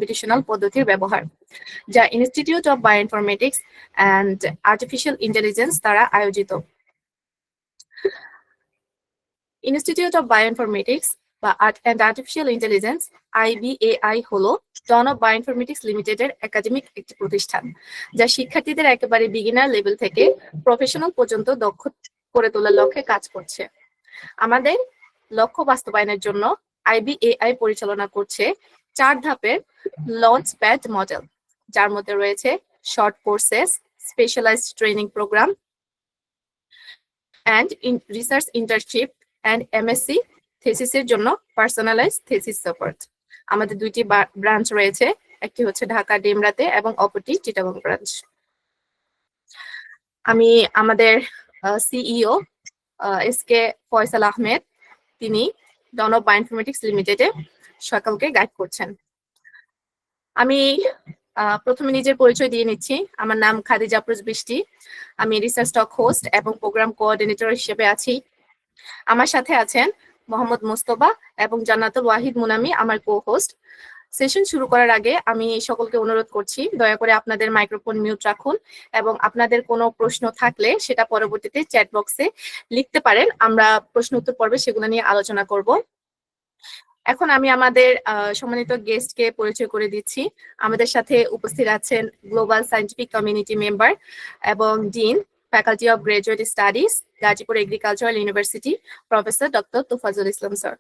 Computational পদ্ধতির ব্যবহার, যা institute of bioinformatics and artificial intelligence দ্বারা আয়োজিত। ইনস্টিটিউট অফ বায়োইনফরমেটিক্স বা অ্যান্ড আর্টিফিশিয়াল ইন্টেলিজেন্স IBAI হলো ডন অফ বায়োইনফরমেটিক্স লিমিটেডের একাডেমিক একটি প্রতিষ্ঠান, যা শিক্ষার্থীদের একেবারে বিগিনার লেভেল থেকে প্রফেশনাল পর্যন্ত দক্ষ করে তোলার লক্ষ্যে কাজ করছে। আমাদের লক্ষ্য বাস্তবায়নের জন্য IBAI পরিচালনা করছে 4 ধাপের লঞ্চ প্যাড মডেল, যার মধ্যে রয়েছে short courses, specialized training program and research internship and MSc থেসিসের জন্য পার্সোনালাইজড থেসিস সাপোর্ট। আমাদের 2টি ব্রাঞ্চ রয়েছে, একটি হচ্ছে ঢাকা ডেমরাতে এবং অপরটি চিটাগং ব্রাঞ্চ। আমি আমাদের CEO SK ফয়সাল আহমেদ, তিনি ডন অফ বায়োইনফরমেটিক্স লিমিটেডে সকলকে গাইড করছেন। আমি প্রথমে নিজের পরিচয় দিয়ে নিচ্ছি। আমার নাম খাদিজা আফরোজ বৃষ্টি। আমি রিসার্চ টক হোস্ট এবং প্রোগ্রাম কোঅর্ডিনেটর হিসেবে আছি। আমার সাথে আছেন মোহাম্মদ মোস্তফা এবং জান্নাতুল ওয়াহিদ মুনামি, আমার কো হোস্ট। সেশন শুরু করার আগে আমি সকলকে অনুরোধ করছি, দয়া করে আপনাদের মাইক্রোফোন মিউট রাখুন এবং আপনাদের কোনো প্রশ্ন থাকলে সেটা পরবর্তীতে চ্যাট বক্সে লিখতে পারেন। আমরা প্রশ্ন উত্তর পর্বে সেগুলো নিয়ে আলোচনা করব। এখন আমি আমাদের সম্মানিত গেস্টকে পরিচয় করে দিচ্ছি। আমাদের সাথে উপস্থিত আছেন গ্লোবাল সায়েন্টিফিক কমিউনিটি মেম্বার এবং dean, faculty of graduate studies, Gazipur agricultural university, professor doctor Tofazzal Islam sir.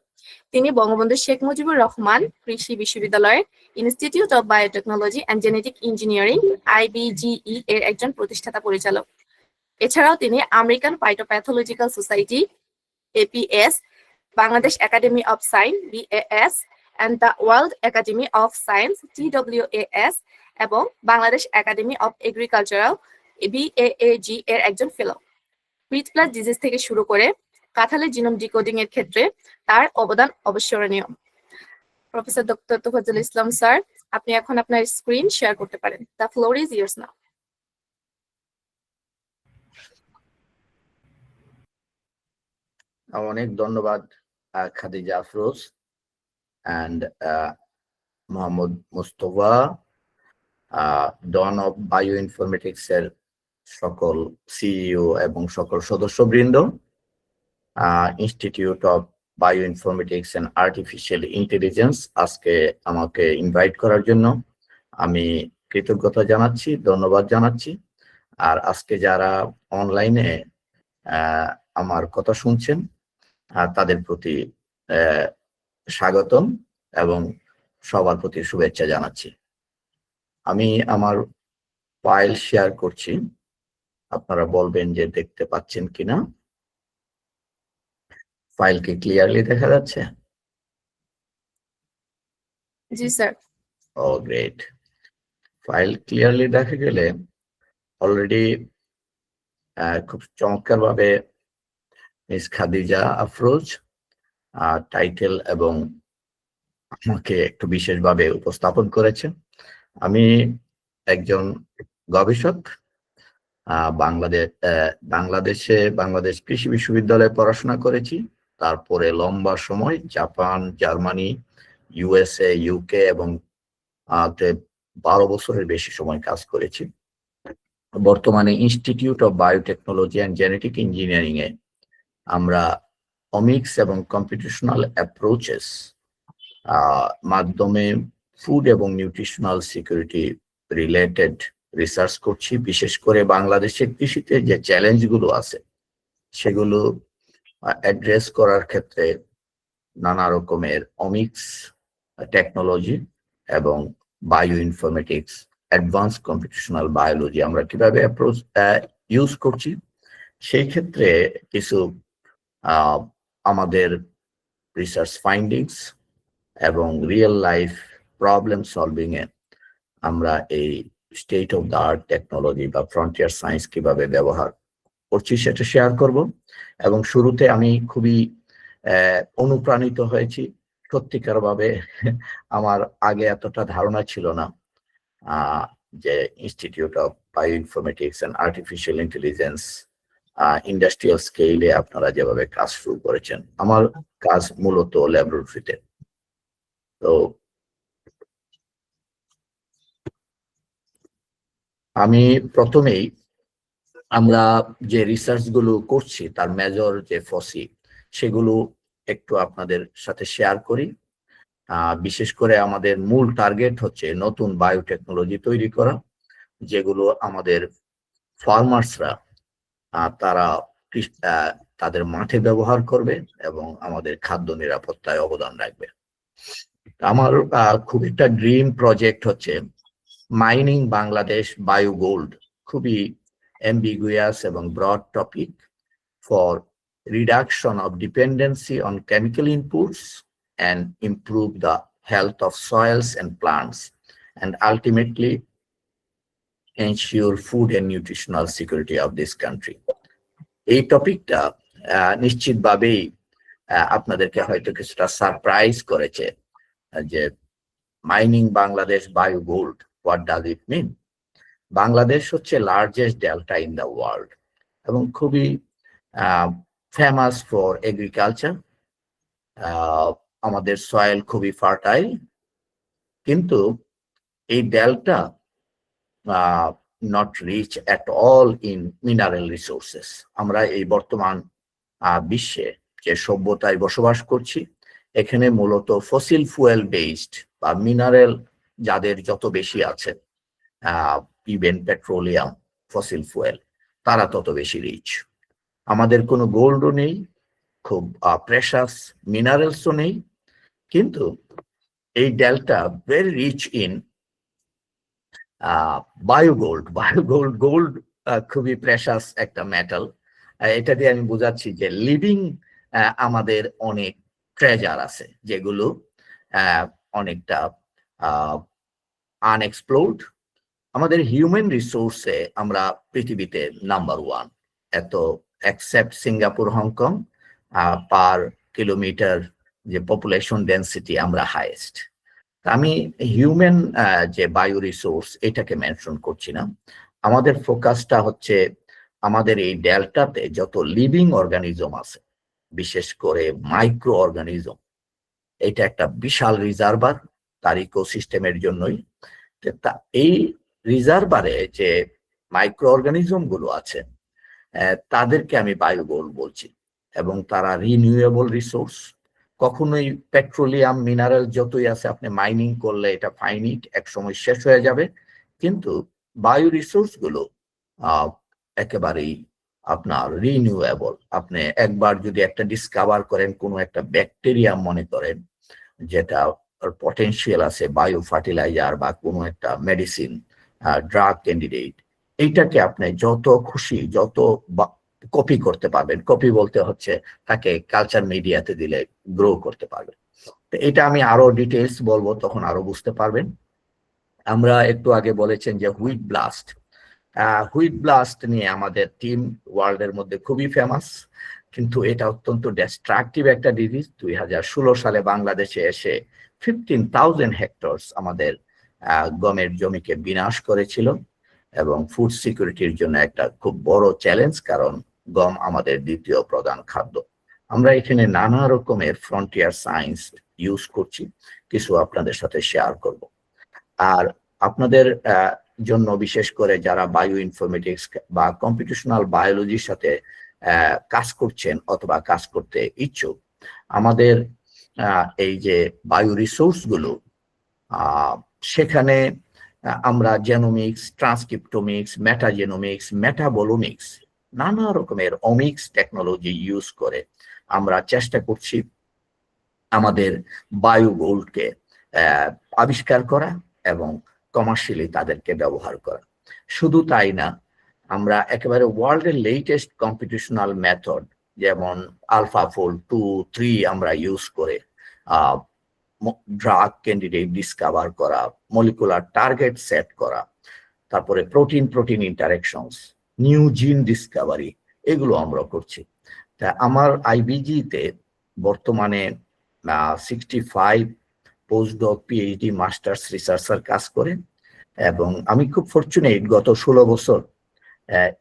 তিনি বঙ্গবন্ধু শেখ মুজিবুর রহমান কৃষি বিশ্ববিদ্যালয়ের institute of biotechnology and genetic engineering IBGE এর একজন প্রতিষ্ঠাতা পরিচালক। এছাড়াও তিনি American phytopathological society APS, Bangladesh academy of science BAS and the world academy of science TWAS এবং Bangladesh academy of agricultural BAAG এর একজন ফেলো। ব্রিথ প্লাস ডিজিজ থেকে শুরু করে কাঁঠালের জিনোম ডিকোডিং এর ক্ষেত্রে তার অবদান অবিস্মরণীয়। Professor doctor Tofazzal Islam sir, আপনি এখন আপনার স্ক্রিন শেয়ার করতে পারেন। The floor is yours now. অনেক ধন্যবাদ Khadija Afroz and Mohammad Mustafa, dean of bioinformatics এর সকল CEO এবং সকল সদস্যবৃন্দ, institute of bioinformatics and artificial intelligence আজকে আমাকে ইনভাইট করার জন্য আমি কৃতজ্ঞতা জানাচ্ছি, ধন্যবাদ জানাচ্ছি। আর আজকে যারা অনলাইনে আমার কথা শুনছেন তাদের প্রতি স্বাগতম এবং সবার প্রতি শুভেচ্ছা জানাচ্ছি। আমি আমার ফাইল শেয়ার করছি, আপনারা বলবেন যে দেখতে পাচ্ছেন কিনা। ফাইল কি ক্লিয়ারলি দেখা যাচ্ছে? জি স্যার। ও গ্রেট। ফাইল ক্লিয়ারলি দেখা গেলে অলরেডি খুব চমৎকার ভাবে মিস খাদিজা আফরোজ টাইটেল এবং আমাকে একটু বিশেষভাবে উপস্থাপন করেছেন। আমি একজন গবেষক, বাংলাদেশ কৃষি বিশ্ববিদ্যালয়ে পড়াশোনা করেছি। তারপরে লম্বা সময় জাপান, জার্মানি, USA, UK এবং 12 বছরের বেশি সময় কাজ করেছি। বর্তমানে institute of biotechnology and genetic engineering এ আমরা অমিক্স এবং কম্পিটিশনাল অ্যাপ্রোচেস মাধ্যমে ফুড এবং নিউট্রিশনাল সিকিউরিটি রিলেটেড রিসার্চ করছি। বিশেষ করে বাংলাদেশের কৃষিতে যে চ্যালেঞ্জগুলো আছে সেগুলো অ্যাড্রেস করার ক্ষেত্রে নানা রকমের অমিক্স টেকনোলজি এবং bio informatics, advance computational biology আমরা কিভাবে অ্যাপ্রোচ ইউজ করছি, সেই ক্ষেত্রে কিছু আমাদের রিসার্চ ফাইন্ডিংস এবং রিয়েল লাইফ প্রবলেম সলভিং এ আমরা এই state of the art technology বা ফ্রন্টিয়ার সায়েন্স কিভাবে ব্যবহার করছি সেটা শেয়ার করব। এবং শুরুতে আমি খুবই অনুপ্রাণিত হয়েছি। সত্যিকার ভাবে আমার আগে এতটা ধারণা ছিল না যে institute of bio informatics and artificial intelligence industrial স্কেলে আপনারা যেভাবে কাজ শুরু করেছেন। আমার কাজ মূলত ল্যাবরেটরিতে। তো আমি প্রথমেই আমরা যে রিসার্চ গুলো করছি তার মেজর যে ফসি সেগুলো একটু আপনাদের সাথে শেয়ার করি। বিশেষ করে আমাদের মূল টার্গেট হচ্ছে নতুন বায়োটেকনোলজি তৈরি করা, যেগুলো আমাদের ফার্মার্সরা তারা তাদের মাঠে ব্যবহার করবে এবং আমাদের খাদ্য নিরাপত্তায় অবদান রাখবে। আমার খুব একটা ড্রিম প্রজেক্ট হচ্ছে মাইনিং বাংলাদেশ বায়ো গোল্ড, খুবই অ্যাম্বিগুয়াস এবং broad topic for reduction of dependency on chemical inputs and improve the health of soils and plants, and ultimately ensure food and nutritional security of this country. এই টপিকটা নিশ্চিতভাবেই আপনাদেরকে হয়তো কিছুটা surprise করেছে যে mining Bangladesh bio gold, what does it mean? Bangladesh হচ্ছে largest delta in the world এবং খুবই ফেমাস ফর এগ্রিকালচার। আমাদের সয়েল খুবই ফার্টাইল, কিন্তু এই delta not rich at all in mineral resources. আমরা এই বর্তমান বিশ্বে যে সভ্যতায় বসবাস করছি, এখানে মূলত ফসিল ফুয়েল বেসড বা মিনারেল যাদের যত বেশি আছে, ইভেন পেট্রোলিয়াম, ফসিল ফুয়েল, তারা তত বেশি রিচ। আমাদের কোনো গোল্ডও নেই, খুব প্রেশাস মিনারেলসও নেই, কিন্তু এই delta very rich in biogold. Gold খুবই প্রেশাস একটা মেটাল। এটা দিয়ে আমি বোঝাচ্ছি যে লিভিং আমাদের অনেক ট্রেজার আছে, যেগুলো অনেকটা আনএক্সপ্লোর্ড। আমাদের হিউম্যান রিসোর্সে আমরা পৃথিবীতে নাম্বার 1, এত except Singapore, Hong Kong, per kilometre যে পপুলেশন ডেন্সিটি আমরা হাইয়েস্ট। আমি হিউম্যান যে বায়ো রিসোর্স এটাকে মেনশন করছি না। আমাদের ফোকাসটা হচ্ছে আমাদের এই ডেল্টাতে যত লিভিং অর্গানিজম আছে, বিশেষ করে মাইক্রো অর্গানিজম, এটা একটা বিশাল রিজার্ভার তার ইকোসিস্টেমের জন্যই। এই রিজার্ভারে যে মাইক্রো অর্গানিজম গুলো আছে তাদেরকে আমি বায়োগোল্ড বলছি, এবং তারা রিনিউয়েবল রিসোর্স। কখনোই পেট্রোলিয়াম মিনারেল যতই আছে আপনি মাইনিং করলে এটা ফাইনিট, এক সময় শেষ হয়ে যাবে, কিন্তু বায়ো রিসোর্স গুলো একেবারেই আপনার রিনিউয়েবল। আপনি একবার যদি একটা ডিসকভার করেন, কোনো একটা ব্যাকটেরিয়া মনে করেন যেটা পটেনশিয়াল আছে বায়ো ফার্টিলাইজার বা কোনো একটা মেডিসিন, ড্রাগ ক্যান্ডিডেট, এইটাকে আপনি যত খুশি যত কপি করতে পারবেন। কপি বলতে হচ্ছে তাকে কালচার মিডিয়াতে দিলে গ্রো করতে পারবেন। তো এটা আমি আরো ডিটেলস বলবো, তখন আরো বুঝতে পারবেন। আমরা একটু আগে বলেছেন যে হুইট ব্লাস্ট নিয়ে আমাদের টিম ওয়ার্ল্ডের মধ্যে খুবই ফেমাস, কিন্তু এটা অত্যন্ত ডিস্ট্রাকটিভ একটা ডিজিজ। 2016 সালে বাংলাদেশে এসে 15,000 হেক্টরস আমাদের গমের জমিকে বিনাশ করেছিল, এবং ফুড সিকিউরিটির জন্য একটা খুব বড় চ্যালেঞ্জ, কারণ গম আমাদের দ্বিতীয় প্রধান খাদ্য। আমরা এখানে নানা রকমের ফ্রন্টিয়ার সায়েন্স ইউজ করছি, কিছু আপনাদের সাথে শেয়ার করব। আর আপনাদের জন্য বিশেষ করে যারা বায়ো ইনফরমেটিক্স বা কম্পিটিশনাল বায়োলজির সাথে কাজ করছেন অথবা কাজ করতে ইচ্ছুক, আমাদের এই যে বায়ো রিসোর্স গুলো, সেখানে আমরা জেনোমিক্স, ট্রান্সক্রিপ্টোমিক্স, মেটাজেনোমিক্স, মেটাবোলোমিক্স, নানা রকমের অমিক্স টেকনোলজি ইউজ করে আমরা চেষ্টা করছি আমাদের বায়ো গোল্ডকে আবিষ্কার করা এবং কমার্শিয়ালি তাদেরকে ব্যবহার করা। শুধু তাই না, আমরা একেবারে ওয়ার্ল্ডের লেটেস্ট কম্পিটিশনাল মেথড যেমন আলফাফোল্ড 2, 3 আমরা ইউজ করে ড্রাগ ক্যান্ডিডেট ডিসকভার করা, মলিকুলার টার্গেট সেট করা, তারপরে প্রোটিন ইন্টারেকশনস, নিউ জিন ডিসকভারি, এগুলো আমরা করছি। তা আমার আইবিজি-তে বর্তমানে 65 পোস্টডক, পিএইচডি, মাস্টার্স রিসার্চার কাজ করে, এবং আমি খুব ফরচুনেট গত 16 বছর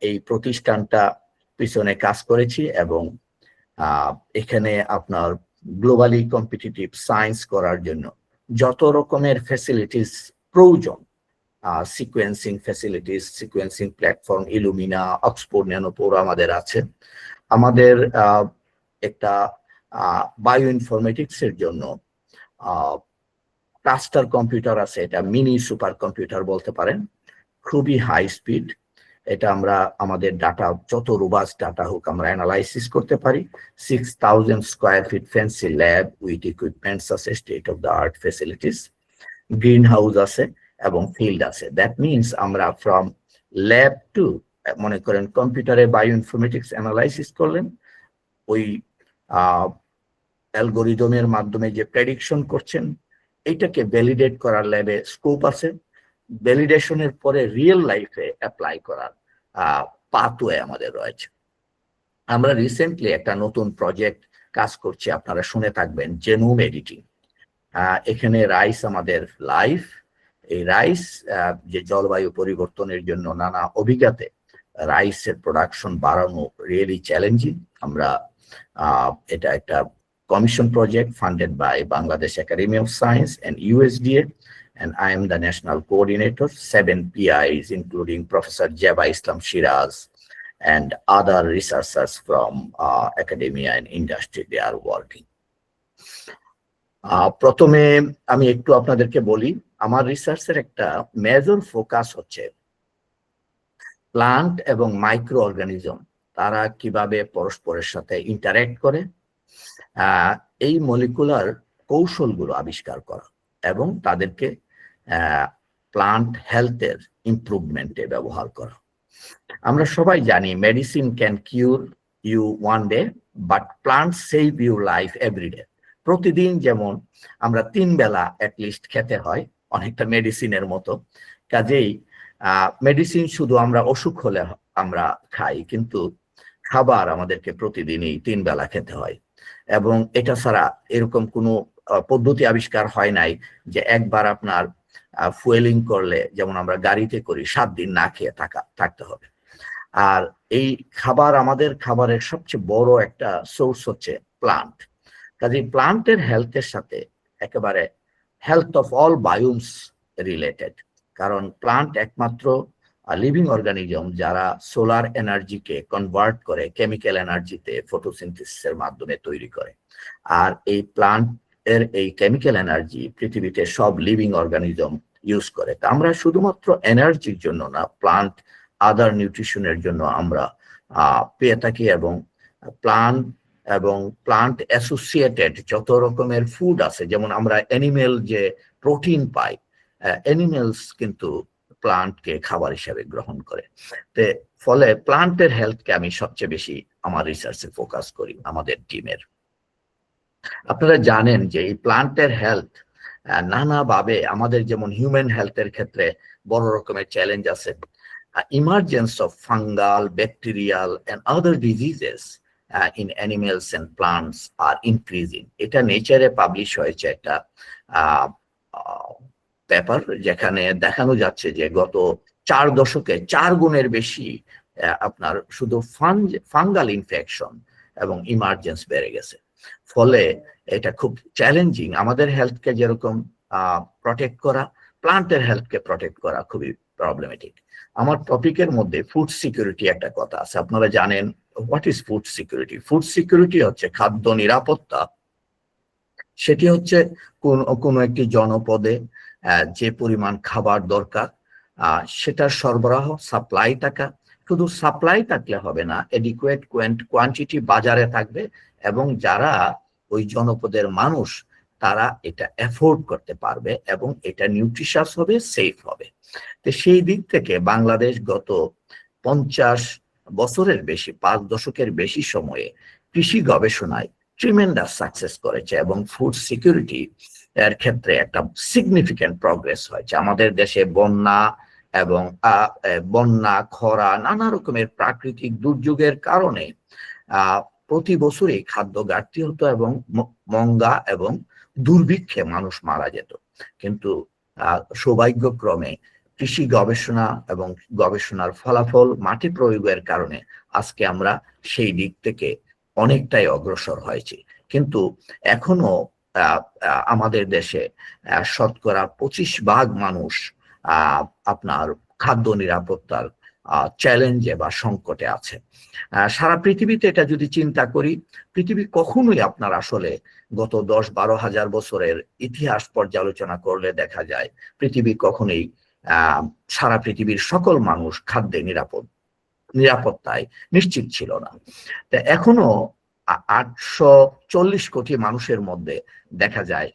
এই প্রতিষ্ঠানটা পিছনে কাজ করেছি, এবং এখানে আপনার গ্লোবালি কম্পিটিটিভ সায়েন্স করার জন্য যত রকমের ফ্যাসিলিটিস প্রয়োজন sequencing facilities, sequencing platform, Illumina, Oxford Nanopore আমাদের আছে। আমাদের একটা বায়ো ইনফরমেটিক্স এর জন্য ক্লাস্টার কম্পিউটার আছে, এটা মিনি সুপার কম্পিউটার বলতে পারেন, খুবই হাই স্পিড। এটা আমরা আমাদের ডাটা, যত রোবাস্ট ডাটা হোক, আমরা অ্যানালাইসিস করতে পারি। 6000 square feet fancy lab with equipments আছে, state of the art facilities, green house আছে এবং ফিল্ড আছে। দ্যাট মিনস আমরা ফ্রম ল্যাব টু, মনে করেন কম্পিউটারে বায়ো ইনফরমেটিক্স অ্যানালাইসিস করলেন, ওই অ্যালগোরিদমের মাধ্যমে যে প্রেডিকশন করছেন, এইটাকে ভ্যালিডেট করার ল্যাবে স্কোপ আছে। ভ্যালিডেশনের পরে রিয়েল লাইফে অ্যাপ্লাই করার পাথওয়ে আমাদের রয়েছে। আমরা রিসেন্টলি একটা নতুন প্রজেক্ট কাজ করছি, আপনারা শুনে থাকবেন, জেনোম এডিটিং। এখানে রাইস আমাদের লাইফ, এই রাইস যে জলবায়ু পরিবর্তনের জন্য নানা অভিজ্ঞতাতে রাইসের প্রোডাকশন বাড়ানো রিয়েলি চ্যালেঞ্জিং। আমরা এটা একটা commission project funded by Bangladesh Academy of Science and USDA, and I am the national coordinator. 7 PIs, including Professor Jeba Islam Shiraz and other researchers from academia and industry, they are working. প্রথমে আমি একটু আপনাদেরকে বলি, আমার রিসার্চের একটা major focus হচ্ছে plant এবং মাইক্রো অর্গানিজম, তারা কিভাবে পরস্পরের সাথে ইন্টারঅ্যাক্ট করে, এই মলিকুলার কৌশলগুলো আবিষ্কার করা এবং তাদেরকে প্লান্ট হেলথের ইমপ্রুভমেন্টে ব্যবহার করা। আমরা সবাই জানি medicine can cure you one day, but plant save you life every day. প্রতিদিন যেমন আমরা 3 বেলা অ্যাটলিস্ট খেতে হয়, অনেকটা মেডিসিনের মতো। কাজেই মেডিসিন শুধু আমরা অসুখ হলে আমরা খাই, কিন্তু খাবার আমাদেরকে প্রতিদিনই 3 বেলা খেতে হয়। এবং এটা ছাড়া এরকম কোনো পদ্ধতি আবিষ্কার হয় নাই যে একবার আপনার ফুয়েলিং করলে, যেমন আমরা গাড়িতে করি, 7 দিন না খেয়ে থাকতে হবে। আর এই খাবার, আমাদের খাবারের সবচেয়ে বড় একটা সোর্স হচ্ছে প্লান্ট। কাজে প্লান্টের হেলথের সাথে একেবারে হেলথ অফ অল বায়োমস রিলেটেড, কারণ প্লান্ট একমাত্র লিভিং অর্গানিজম যারা সোলার এনার্জিকে কনভার্ট করে কেমিক্যাল এনার্জিতে ফটোসিনথেসিসের মাধ্যমে তৈরি করে। আর এই প্লান্ট এর এই কেমিক্যাল এনার্জি পৃথিবীতে সব লিভিং অর্গানিজম ইউজ করে। তা আমরা শুধুমাত্র এনার্জির জন্য না, প্লান্ট আদার নিউট্রিশনের জন্য আমরা পেয়ে থাকি। এবং প্লান্ট অ্যাসোসিয়েটেড যত রকমের ফুড আছে, যেমন আমরা অ্যানিমেল যে প্রোটিন পাই, অ্যানিমেলস কিন্তু প্লান্টকে খাবার হিসেবে গ্রহণ করে। ফলে প্লান্টের হেলথকে আমি সবচেয়ে বেশি আমার রিসার্চে ফোকাস করি আমাদের টিমের। আপনারা জানেন যে এই প্লান্টের হেলথ নানাভাবে, আমাদের যেমন হিউম্যান হেলথের ক্ষেত্রে বড় রকমের চ্যালেঞ্জ আছে। Emergence of fungal, bacterial and other diseases in animals and plants are increasing. এটা নেচারে পাবলিশ হয়েছে একটা পেপার, যেখানে দেখানো যাচ্ছে যে গত 4 দশকে 4 গুণের বেশি আপনার শুধু ফাঙ্গাল ইনফেকশন এবং ইমার্জেন্স বেড়ে গেছে। ফলে এটা খুব চ্যালেঞ্জিং। আমাদের হেলথকে যেরকম প্রটেক্ট করা, প্লান্টের হেলথকে প্রটেক্ট করা খুবই প্রবলেমেটিক। আমার টপিকের মধ্যে ফুড সিকিউরিটি একটা কথা আছে। আপনারা জানেন what is food security? Food security হচ্ছে খাদ্য নিরাপত্তা। সেটি হচ্ছে কোন একটি জনপদে যে পরিমাণ খাবার দরকার সেটার সরবরাহ, সাপ্লাই থাকা। শুধু সাপ্লাই থাকলে হবে না, এডিকুয়েট কোয়ান্টিটি বাজারে থাকবে এবং যারা ওই জনপদের মানুষ তারা এটা এফোর্ড করতে পারবে এবং এটা নিউট্রিশাস হবে, সেফ হবে। তো সেই দিক থেকে বাংলাদেশ গত 50 বছরের বেশি, 5 দশকের বেশি সময়ে কৃষি গবেষণায় ট্রিমেন্ডাস সাকসেস করেছে এবং ফুড সিকিউরিটি এর ক্ষেত্রে একটা সিগনিফিক্যান্ট প্রগ্রেস হয়েছে। আমাদের দেশে বন্যা, খরা, নানা রকমের প্রাকৃতিক দুর্যোগের কারণে প্রতি বছরই খাদ্য ঘাটতি হতো এবং মঙ্গা এবং দুর্ভিক্ষে মানুষ মারা যেত। কিন্তু সৌভাগ্যক্রমে কৃষি গবেষণা এবং গবেষণার ফলাফল, মাটি প্রয়োগের কারণে আজকে আমরা সেই দিক থেকে অনেকটাই অগ্রসর হয়েছি। কিন্তু এখনো আমাদের দেশে শতকরা 25% মানুষ আপনার খাদ্য নিরাপত্তার চ্যালেঞ্জে বা সংকটে আছে। সারা পৃথিবীতে এটা যদি চিন্তা করি, পৃথিবী কখনোই আপনার আসলে গত 10-12 হাজার বছরের ইতিহাস পর্যালোচনা করলে দেখা যায় পৃথিবী কখনোই সারা পৃথিবীর সকল মানুষ খাদ্যে নিরাপত্তায় নিশ্চিত ছিল না। তা এখনো 840 কোটি মানুষের মধ্যে দেখা যায়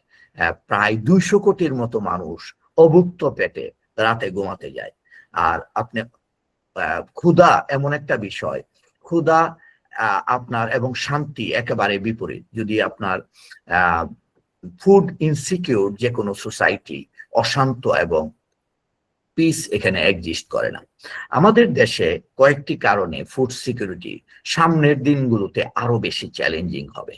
প্রায় 200 কোটির মতো মানুষ অভুক্ত পেটে রাতে ঘুমাতে যায়। আর আপনি ক্ষুধা এমন একটা বিষয়, ক্ষুধা আপনার এবং শান্তি একেবারে বিপরীত। যদি আপনার ফুড ইনসিকিউর যে কোনো সোসাইটি অশান্ত এবং পিস এখানে এক্সিস্ট করে না। আমাদের দেশে কয়েকটি কারণে ফুড সিকিউরিটি সামনের দিনগুলোতে আরো বেশি চ্যালেঞ্জিং হবে,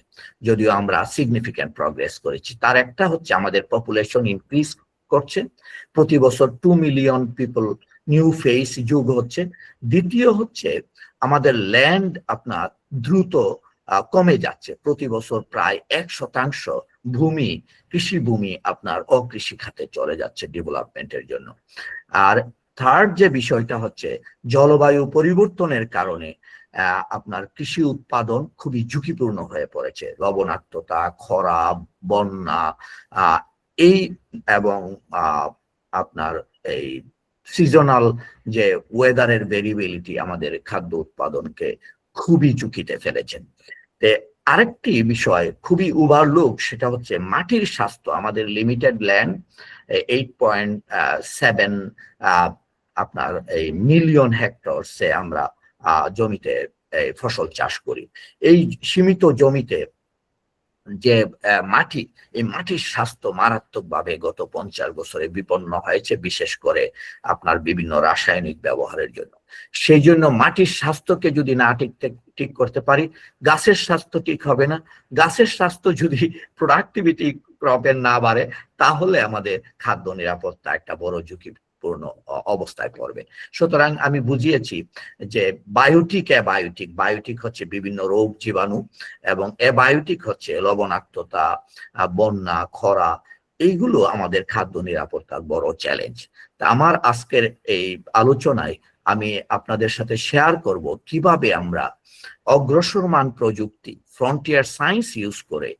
যদিও আমরা সিগনিফিক্যান্ট প্রগ্রেস করেছি। তার একটা হচ্ছে আমাদের পপুলেশন ইনক্রিজ করছে, প্রতি বছর 2 মিলিয়ন পিপল নিউ ফেস যোগ হচ্ছে। দ্বিতীয় হচ্ছে আমাদের ল্যান্ড আপনার দ্রুত কমে যাচ্ছে, প্রতি বছর প্রায় 1% ভূমি, কৃষি ভূমি আপনার অকৃষি খাতে চলে যাচ্ছে ডেভেলপমেন্টের জন্য। আর থার্ড যে বিষয়টা হচ্ছে জলবায়ু পরিবর্তনের কারণে আপনার কৃষি উৎপাদন খুবই ঝুঁকিপূর্ণ হয়ে পড়েছে। লবণাক্ততা, খরা, বন্যা এই এবং আপনার এই সিজনাল যে ওয়েদারের ভেরিয়েবিলিটি আমাদের খাদ্য উৎপাদনকে খুবই ঝুঁকিতে ফেলেছেন। আরেকটি বিষয় খুবই ওভারলুক, সেটা হচ্ছে মাটির স্বাস্থ্য। আমাদের লিমিটেড ল্যান্ড 8.7 আপনার এই মিলিয়ন হেক্টরসে আমরা জমিতে ফসল চাষ করি। এই সীমিত জমিতে যে মাটি, এই মাটির স্বাস্থ্য মারাত্মকভাবে গত 50 বছরে বিপন্ন হয়েছে, বিশেষ করে আপনার বিভিন্ন রাসায়নিক ব্যবহারের জন্য। সেই জন্য মাটির স্বাস্থ্যকে যদি না ঠিক করতে পারি, গাছের স্বাস্থ্য ঠিক হবে না। গাছের স্বাস্থ্য যদি প্রোডাক্টিভিটি ক্রপের না বাড়ে, তাহলে আমাদের খাদ্য নিরাপত্তা একটা বড় ঝুঁকিপূর্ণ অবস্থায় পড়বে। সুতরাং আমি বুঝিয়েছি যে বায়োটিক হচ্ছে বিভিন্ন রোগ জীবাণু, এবং অ্যাবায়োটিক হচ্ছে লবণাক্ততা, বন্যা, খরা। এইগুলো আমাদের খাদ্য নিরাপত্তার বড় চ্যালেঞ্জ। তা আমার আজকের এই আলোচনায় আমি আপনাদের সাথে শেয়ার করব কিভাবে আমরা অগ্রসরমান প্রযুক্তি, ফ্রন্টিয়ার সায়েন্স ইউজ করে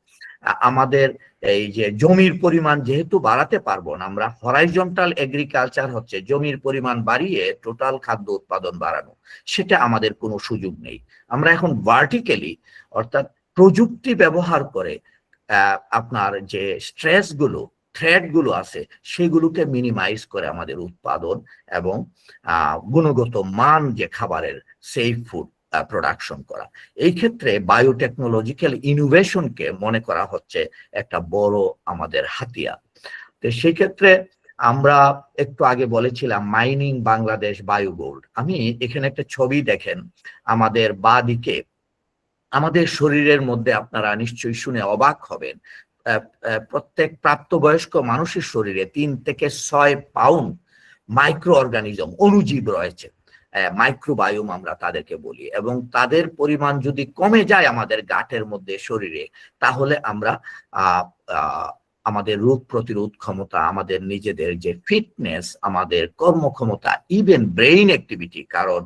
আমাদের এই যে জমির পরিমাণ যেহেতু বাড়াতে পারবো না, আমরা হরাইজন্টাল এগ্রিকালচার হচ্ছে জমির পরিমাণ বাড়িয়ে টোটাল খাদ্য উৎপাদন বাড়ানো, সেটা আমাদের কোনো সুযোগ নেই। আমরা এখন ভার্টিক্যালি অর্থাৎ প্রযুক্তি ব্যবহার করে আপনার যে থ্রেট গুলো আছে সেগুলোকে মিনিমাইজ করে আমাদের উৎপাদন এবং গুণগত মান যে খাবারের সেফ ফুড প্রোডাকশন করা। এই ক্ষেত্রে বায়োটেকনোলজিক্যাল ইনোভেশনকে মনে করা হচ্ছে একটা বড় আমাদের হাতিয়ার। তো সেই ক্ষেত্রে আমরা একটু আগে বলেছিলাম মাইনিং বাংলাদেশ বায়ু গোল্ড। আমি এখানে একটা ছবি দেখেন, আমাদের বাঁ দিকে আমাদের শরীরের মধ্যে আপনারা নিশ্চয়ই শুনে অবাক হবেন, প্রত্যেক প্রাপ্তবয়স্ক মানুষের শরীরে 3 থেকে 6 পাউন্ড মাইক্রো অর্গানিজম, অণুজীব রয়েছে, মাইক্রোবায়োম আমরা তাদেরকে বলি। এবং তাদের পরিমাণ যদি কমে যায় আমাদের গাটের মধ্যে, শরীরে, তাহলে আমরা আমাদের রোগ প্রতিরোধ ক্ষমতা, আমাদের নিজেদের যে ফিটনেস, আমাদের কর্মক্ষমতা, ইভেন ব্রেইন অ্যাক্টিভিটি, কারণ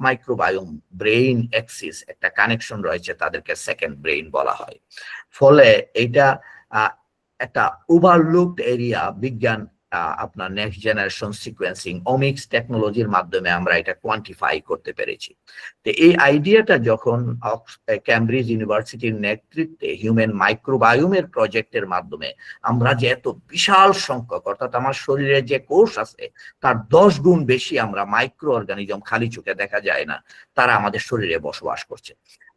মাইক্রোবায়োম ব্রেইন অ্যাক্সিস একটা কানেকশন রয়েছে, তাদেরকে সেকেন্ড ব্রেইন বলা হয়। ফলে এটা একটা ওভারলুকড এরিয়া। বিজ্ঞান আপনার নেক্সট জেনারেশন সিকোয়েন্সিং, ওমিক্স টেকনোলজির মাধ্যমে আমরা এটা কোয়ান্টিফাই করতে পেরেছি। তো এই আইডিয়াটা যখন ক্যামব্রিজ ইউনিভার্সিটির নেতৃত্বে হিউম্যান মাইক্রোবায়োমের প্রজেক্টের মাধ্যমে আমরা যে এত বিশাল সংখ্যক, অর্থাৎ আমার শরীরে যে কোষ আছে তার 10 গুণ বেশি আমরা মাইক্রো অর্গানিজম খালি চোখে দেখা যায় না, তারা আমাদের শরীরে বসবাস করছে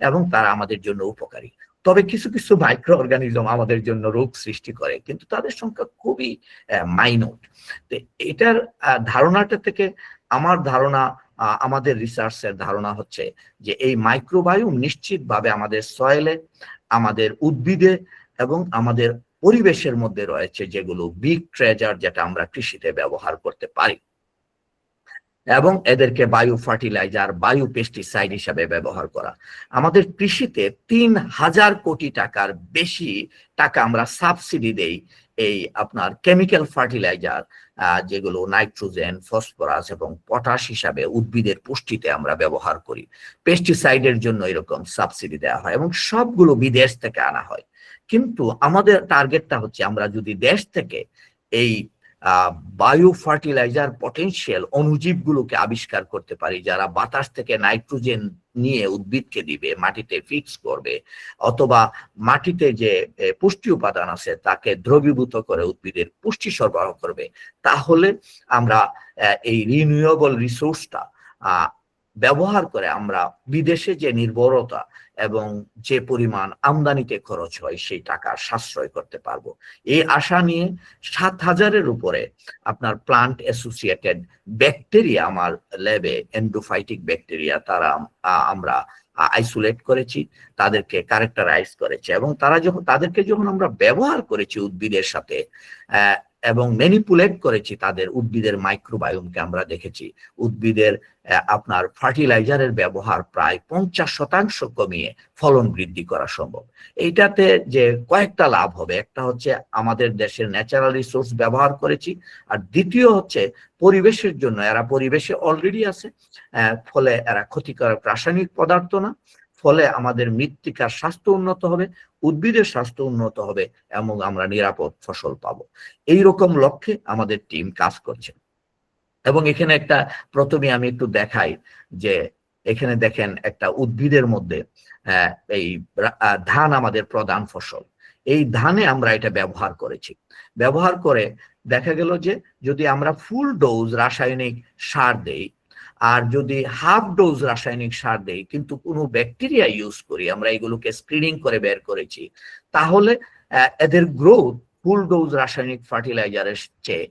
এবং তারা আমাদের জন্য উপকারী। তবে কিছু কিছু মাইক্রো অর্গানিজম আমাদের জন্য রোগ সৃষ্টি করে, কিন্তু তাদের সংখ্যা খুবই মাইনর। তো এটার ধারণাটা থেকে আমার ধারণা, আমাদের রিসার্চের ধারণা হচ্ছে যে এই মাইক্রোবায়োম নিশ্চিতভাবে আমাদের সয়েলে, আমাদের উদ্ভিদে এবং আমাদের পরিবেশের মধ্যে রয়েছে, যেগুলো বিগ ট্রেজার, যেটা আমরা কৃষিতে ব্যবহার করতে পারি, এবং এদেরকে বায়ো ফার্টিলাইজার, বায়ো পেস্টিসাইড হিসাবে ব্যবহার করা। আমাদের কৃষিতে 3000 কোটি টাকার বেশি টাকা আমরা সাবসিডি দেই এই আপনার কেমিক্যাল ফার্টিলাইজার যেগুলো নাইট্রোজেন, ফসফরাস এবং পটাশ হিসাবে উদ্ভিদের পুষ্টিতে আমরা ব্যবহার করি। পেস্টিসাইডের জন্য এরকম সাবসিডি দেওয়া হয় এবং সবগুলো বিদেশ থেকে আনা হয়। কিন্তু আমাদের টার্গেটটা হচ্ছে আমরা যদি দেশ থেকে এই বায়ো ফার্টিলাইজার পটেনশিয়াল অণুজীবগুলোকে আবিষ্কার করতে পারি, যারা বাতাস থেকে নাইট্রোজেন নিয়ে উদ্ভিদকে দিবে, মাটিতে ফিক্স করবে, অথবা মাটিতে যে পুষ্টি উপাদান আছে তাকে দ্রবীভূত করে উদ্ভিদের পুষ্টি সরবরাহ করবে, তাহলে আমরা এই রিনিউয়েবল রিসোর্সটা ব্যবহার করে আমরা বিদেশে যে নির্ভরতা এবং যে পরিমাণ আমদানিতে খরচ হয় সেই টাকা সাশ্রয় করতে পারবো। এই আশা নিয়ে ৭,০০০-এর উপরে আপনার প্লান্ট অ্যাসোসিয়েটেড ব্যাকটেরিয়া আমার ল্যাবে, এন্ডোফাইটিক ব্যাকটেরিয়া, তারা আমরা আইসোলেট করেছি, তাদেরকে ক্যারেক্টারাইজ করেছি এবং তাদেরকে যখন আমরা ব্যবহার করেছি উদ্ভিদের সাথে এবং ম্যানিপুলেট করেছি, তাদের উদ্ভিদের মাইক্রোবায়োমকে আমরা দেখেছি উদ্ভিদের আপনার ফার্টিলাইজারের ব্যবহার প্রায় ৫০% কমিয়ে ফলন বৃদ্ধি করা সম্ভব। এইটাতে যে কয়েকটা লাভ হবে, একটা হচ্ছে আমাদের দেশের ন্যাচারাল রিসোর্স ব্যবহার করেছি, আর দ্বিতীয় হচ্ছে পরিবেশের জন্য, এরা পরিবেশে অলরেডি আছে, ফলে এরা ক্ষতিকারক রাসায়নিক পদার্থ না, ফলে আমাদের মৃত্তিকার স্বাস্থ্য উন্নত হবে, উদ্ভিদের স্বাস্থ্য উন্নত হবে এবং আমরা নিরাপদ ফসল পাবো। এইরকম লক্ষ্যে আমাদের টিম কাজ করছে। এবং এখানে একটা প্রথমে আমি একটু দেখাই যে এখানে দেখেন একটা উদ্ভিদের মধ্যে এই ধান আমাদের প্রধান ফসল, এই ধানে আমরা এটা ব্যবহার করেছি। ব্যবহার করে দেখা গেল যে যদি আমরা ফুল ডোজ রাসায়নিক সার দেই আর যদি হাফ ডোজ রাসায়নিক সার দেই কিন্তু কোনো ব্যাকটেরিয়া ইউজ করি, আমরা এগুলোকে স্ক্রিনিং করে বের করেছি, তাহলে এদের গ্রোথ ফুল ডোজ রাসায়নিক ফার্টিলাইজারের চেয়ে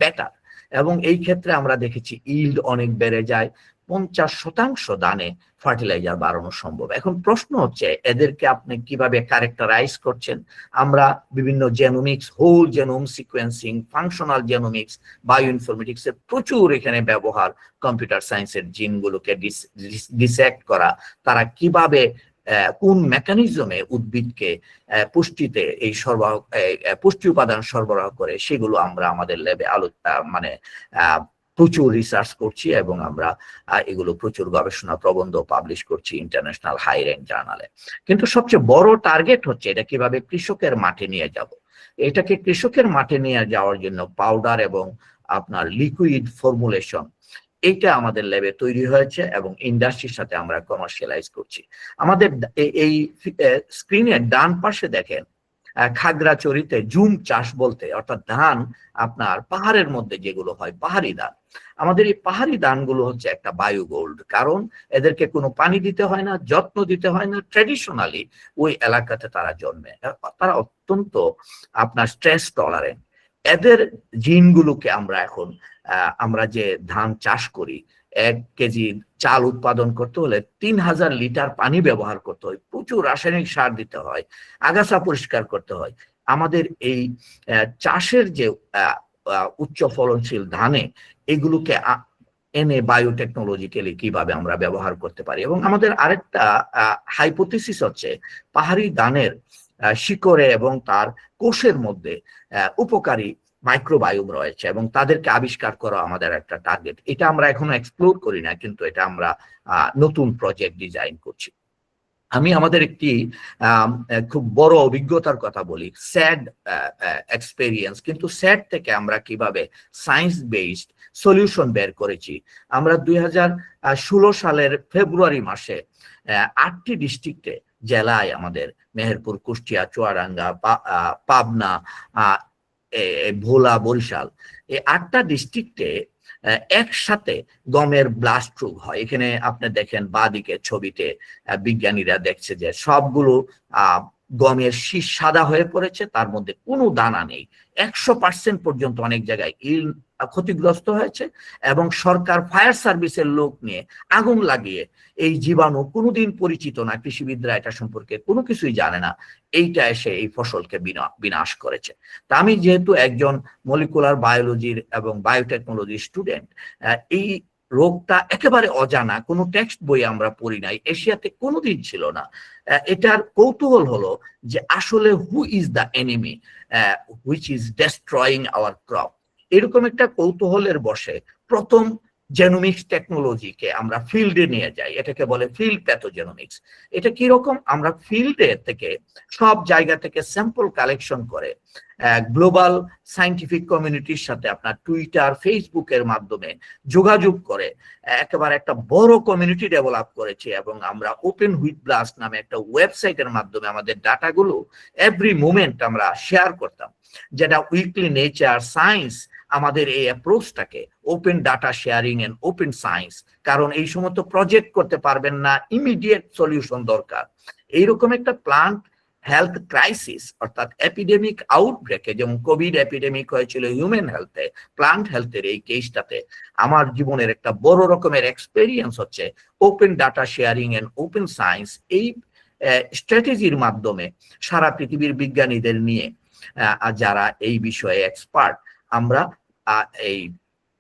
বেটার। এবং এই ক্ষেত্রে আমরা দেখেছি ইল্ড অনেক বেড়ে যায়, ৫০% দানে ফার্টিলাইজার বাড়ানো সম্ভব। এখন প্রশ্ন হচ্ছে এদেরকে আপনি কিভাবে ক্যারেক্টারাইজ করছেন? আমরা বিভিন্ন genomics, whole genome sequencing, functional genomics, bio informatics এর প্রচুর এখানে ব্যবহার, কম্পিউটার সায়েন্সের জিনগুলোকে ডিসেক্ট করা, তারা কিভাবে কোন মেকানিজমে উদ্ভিদকে পুষ্টিতে এই পুষ্টি উপাদান সরবরাহ করে, সেগুলো আমরা আমাদের ল্যাবে মানে প্রচুর রিসার্চ করছি এবং আমরা এগুলো প্রচুর গবেষণা প্রবন্ধ পাবলিশ করছি ইন্টারন্যাশনাল হাই র্যাঙ্ক জার্নালে। কিন্তু সবচেয়ে বড় টার্গেট হচ্ছে এটা কিভাবে কৃষকের মাঠে নিয়ে যাব। এটাকে কৃষকের মাঠে নিয়ে যাওয়ার জন্য পাউডার এবং আপনার লিকুইড ফর্মুলেশন, এইটা আমাদের ল্যাবে তৈরি হয়েছে এবং ইন্ডাস্ট্রির সাথে আমরা কমার্শিয়ালাইজ করছি। আমাদের এই স্ক্রিনের ডান পাশে দেখেন খাগড়াছড়িতে জুম চাষ বলতে, অর্থাৎ ধান আপনার পাহাড়ের মধ্যে যেগুলো হয় পাহাড়ি ধান, আমাদের এই পাহাড়ি ধানগুলো হচ্ছে একটা বায়ো গোল্ড, কারণ এদেরকে কোনো পানি দিতে হয় না, যত্ন দিতে হয় না, ট্র্যাডিশনালি ওই এলাকাতে তারা জন্মে, তারা অত্যন্ত আপনার স্ট্রেস টলারেন্ট। এদের জিনগুলোকে আমরা এখন আমরা যে ধান চাষ করি, 1 কেজি চাল উৎপাদন করতে হলে 3000 লিটার পানি ব্যবহার করতে হয়, প্রচুর রাসায়নিক সার দিতে হয়, আগাছা পরিষ্কার করতে হয়। আমাদের এই চাষের যে উচ্চ ফলনশীল ধানে এগুলোকে এনে বায়োটেকনোলজিক্যালি কিভাবে আমরা ব্যবহার করতে পারি। এবং আমাদের আরেকটা হাইপোথিসিস হচ্ছে পাহাড়ি ধানের শিকড়ে এবং তার কোষের মধ্যে উপকারী মাইক্রোবায়োম রয়েছে এবং তাদেরকে আবিষ্কার করা আমাদের একটা টার্গেট। এটা আমরা এখনো এক্সপ্লোর করি না, কিন্তু এটা আমরা নতুন প্রজেক্ট ডিজাইন করছি। আমি আমাদের একটি খুব বড় অভিজ্ঞতার কথা বলি, স্যাড এক্সপেরিয়েন্স, কিন্তু স্যাড থেকে আমরা কিভাবে সায়েন্স বেসড সলিউশন বের করেছি। আমরা 2016 সালের ফেব্রুয়ারি মাসে 8টি ডিস্ট্রিক্টে, জেলায় আমাদের মেহেরপুর, কুষ্টিয়া, চুয়াডাঙ্গা, পাবনা, ভোলা, বরিশাল, এই 8টা ডিস্ট্রিক্টে একসাথে গমের ব্লাস্ট রোগ হয়। এখানে আপনি দেখেন বাঁদিকে ছবিতে বিজ্ঞানীরা দেখছে যে সবগুলো গমের শীষ সাদা হয়ে পড়েছে, তার মধ্যে কোনো দানা নেই। 100% পর্যন্ত অনেক জায়গায় ক্ষতিগ্রস্ত হয়েছে এবং সরকার ফায়ার সার্ভিসের লোক নিয়ে আগুন লাগিয়ে, এই জীবাণু কোনোদিন পরিচিত না, কৃষিবিদরা এটা সম্পর্কে কোনো কিছুই জানে না, এইটা এসে এই ফসলকে বিনাশ করেছে। তা আমি যেহেতু একজন মলিকুলার বায়োলজির এবং বায়োটেকনোলজির স্টুডেন্ট, এই রোগটা একেবারে অজানা, কোনো টেক্সট বই আমরা পড়ি নাই, এশিয়াতে কোনোদিন ছিল না। এটার কৌতূহল হলো যে আসলে who is the enemy, which is destroying our crop. এরকম একটা কৌতূহলের বসে প্রথম জেনোমিক্স টেকনোলজিকে আমরা ফিল্ডে নিয়ে যাই, এটাকে বলে ফিল্ড প্যাথোজেনোমিক্স। এটা কিরকম, আমরা ফিল্ডে থেকে সব জায়গা থেকে স্যাম্পল কালেকশন করে গ্লোবাল সায়েন্টিফিক কমিউনিটির সাথে আপনার টুইটার ফেসবুকের মাধ্যমে যোগাযোগ করে একেবারে একটা বড় কমিউনিটি ডেভেলপ করেছি, এবং আমরা ওপেন হুইট ব্লাস্ট নামে একটা ওয়েবসাইটের মাধ্যমে আমাদের ডাটাগুলো এভরি মোমেন্ট আমরা শেয়ার করতাম, যেটা উইকলি নেচার সায়েন্স আমাদের এই অ্যাপ্রোচটাকে open data sharing and open science, কারণ এই সমস্ত প্রজেক্ট করতে পারবেন না, ইমিডিয়েট সলিউশন দরকার। এইরকম একটা প্লান্ট হেলথ ক্রাইসিস অর্থাৎ এপিডেমিক আউটব্রেকে, যেমন কোভিড এপিডেমিক হয়েছিল হিউম্যান হেলথে, প্লান্ট হেলথের এই কেসটাতে আমার জীবনের একটা বড় রকমের এক্সপেরিয়েন্স হচ্ছে open data sharing and open science. এই স্ট্র্যাটেজির মাধ্যমে সারা পৃথিবীর বিজ্ঞানীদের নিয়ে যারা এই বিষয়ে এক্সপার্ট, আমরা এই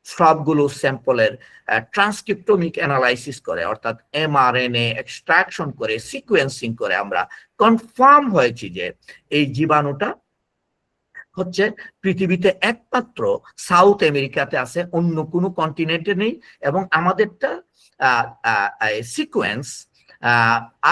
সবগুলো স্যাম্পলের ট্রান্সক্রিপ্টোমিক অ্যানালাইসিস করে অর্থাৎ এমআরএনএ এক্সট্রাকশন করে সিকোয়েন্সিং করে আমরা কনফার্ম হয়েছি যে এই জীবাণুটা হচ্ছে পৃথিবীতে একমাত্র সাউথ আমেরিকাতে আছে, অন্য কোনো কন্টিনেন্টে নেই। এবং আমাদেরটা সিকোয়েন্স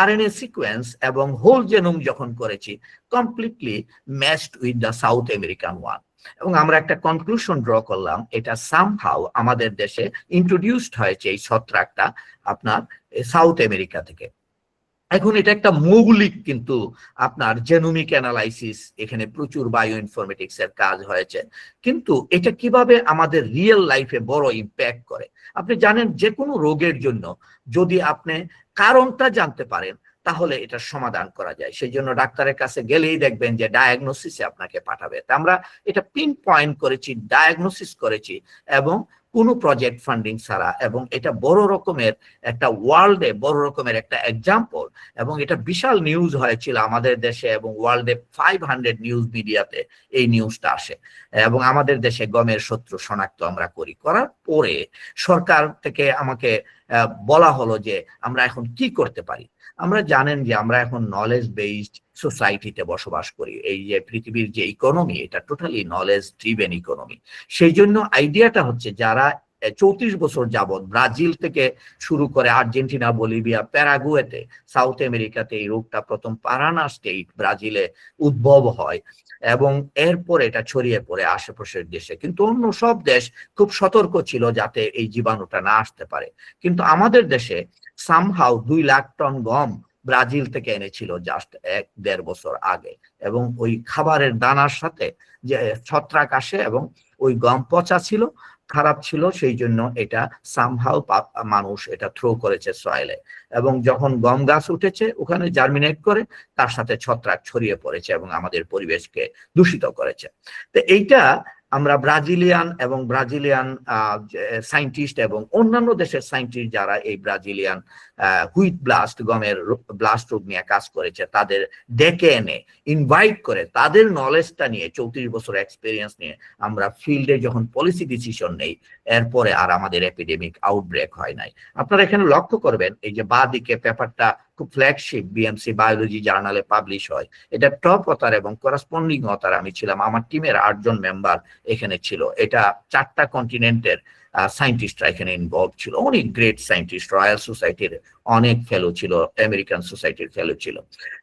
আরএনএ সিকোয়েন্স এবং হোল জেনোম যখন করেছি completely matched with the south American one. এবং আমরা একটা কনক্লুশন ড্র করলাম, এটা সামহাউ আমাদের দেশে ইন্ট্রোডিউসড হয়েছে এই ছত্রাকটা আপনার সাউথ আমেরিকা থেকে। এখন এটা একটা মৌলিক কিন্তু আপনার জেনোমিক অ্যানালাইসিস, এখানে প্রচুর বায়ো ইনফরমেটিক্স এর কাজ হয়েছে, কিন্তু এটা কিভাবে আমাদের রিয়েল লাইফে বড় ইম্প্যাক্ট করে। আপনি জানেন যে কোনো রোগের জন্য যদি আপনি কারণটা জানতে পারেন তাহলে এটা সমাধান করা যায়। সেই জন্য ডাক্তারের কাছে গেলেই দেখবেন যে ডায়াগনোসিসে আপনাকে পাঠাবে। আমরা এটা পিন পয়েন্ট করেছি, ডায়াগনোসিস করেছি এবং কোনো প্রজেক্ট ফান্ডিং ছাড়া, এবং এটা বড় রকমের একটা ওয়ার্ল্ডে বড় রকমের একটা এক্সাম্পল, এবং এটা বিশাল নিউজ হয়েছিল আমাদের দেশে এবং ওয়ার্ল্ডে 500 নিউজ মিডিয়াতে এই নিউজটা আসে। এবং আমাদের দেশে গমের শত্রু শনাক্ত আমরা করার পরে সরকার থেকে আমাকে বলা হলো যে আমরা এখন কি করতে পারি। আমরা জানেন যে আমরা এখন নলেজ বেসড সোসাইটিতে বসবাস করি, এই যে পৃথিবীর যে ইকোনমি এটা টোটালি নলেজ ড্রিভেন ইকোনমি। সেই জন্য আইডিয়াটা হচ্ছে যারা 34 বছর যাবৎ ব্রাজিল থেকে শুরু করে আর্জেন্টিনা, বলিভিয়া, প্যারাগুয়েতে, সাউথ আমেরিকাতে এই রোগটা প্রথম পারানা স্টেট ব্রাজিলে উদ্ভব হয় এবং এরপর এটা ছড়িয়ে পড়ে আশেপাশের দেশে। কিন্তু অন্য সব দেশ খুব সতর্ক ছিল যাতে এই জীবাণুটা না আসতে পারে। কিন্তু আমাদের দেশে সামহাউ 2 লাখ টন গম ব্রাজিল থেকে এনেছিল জাস্ট 1-1.5 বছর আগে, এবং ওই খাবারের দানার সাথে যে ছত্রাক আসে এবং ওই গম পচা ছিল, খারাপ ছিল, সেই জন্য এটা সামহাউ মানুষ এটা থ্রো করেছে সয়েলে, এবং যখন গম গাছ উঠেছে ওখানে জার্মিনেট করে তার সাথে ছত্রাক ছড়িয়ে পড়েছে এবং আমাদের পরিবেশকে দূষিত করেছে। তো এইটা আমরা ব্রাজিলিয়ান সায়েন্টিস্ট এবং অন্যান্য দেশের সায়েন্টিস্ট যারা এই ব্রাজিলিয়ান হুইট ব্লাস্ট গমের ব্লাস্ট রোগ নিয়ে কাজ করেছে তাদের ডেকে এনে ইনভাইট করে তাদের নলেজটা নিয়ে 34 বছর এক্সপিরিয়েন্স নিয়ে আমরা ফিল্ডে যখন পলিসি ডিসিশন নেই, এরপরে আর আমাদের এপিডেমিক আউটব্রেক হয় নাই। আপনারা এখানে লক্ষ্য করবেন এই যে বাঁ দিকে পেপারটা খুব ফ্ল্যাগশিপ বিএমসি বায়োলজি জার্নালে পাবলিশ হয়, এটা টপ অথার এবং করেসপন্ডিং অথার আমি ছিলাম, আমার টিমের 8 জন মেম্বার এখানে ছিল। এটা 4টা কন্টিনেন্টের সায়েন্টিস্টরা এখানে ইনভলভ ছিল, অনেক গ্রেট সায়েন্টিস্ট, রয়্যাল সোসাইটির অনেক ফেলো ছিল, আমেরিকান সোসাইটির ফেলো ছিল।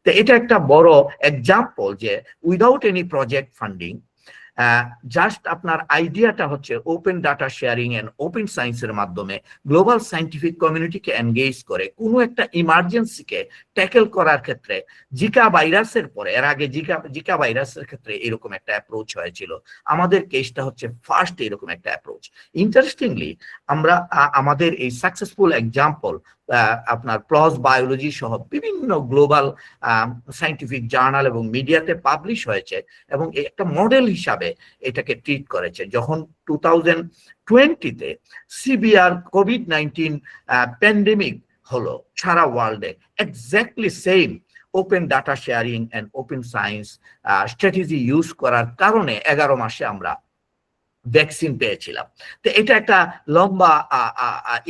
তো এটা একটা বড় এক্সাম্পল যে without any project funding just আপনার আইডিয়াটা হচ্ছে open data sharing and open সায়েন্সের মাধ্যমে গ্লোবাল সায়েন্টিফিক কমিউনিটিকে এনগেজ করে কোনো একটা ইমার্জেন্সিকে ট্যাকেল করার ক্ষেত্রে জিকা ভাইরাসের পরে, এর আগে জিকা ভাইরাসের ক্ষেত্রে এরকম একটা অ্যাপ্রোচ হয়েছিল, আমাদের কেসটা হচ্ছে ফার্স্ট এরকম একটা অ্যাপ্রোচ। ইন্টারেস্টিংলি আমরা আমাদের এই সাকসেসফুল এক্সাম্পল আপনার প্লস বায়োলজি সহ বিভিন্ন গ্লোবাল সায়েন্টিফিক জার্নাল এবং মিডিয়াতে পাবলিশ হয়েছে এবং একটা মডেল হিসাবে এটাকে ট্রিট করেছে। যখন 2020-তে সিভিয়ার কোভিড-19 প্যান্ডেমিক হলো সারা ওয়ার্ল্ডে, exactly same open data sharing and open science strategy use করার কারণে 11 মাসে আমরা ভ্যাকসিন পেয়েছিলাম। তো এটা একটা লম্বা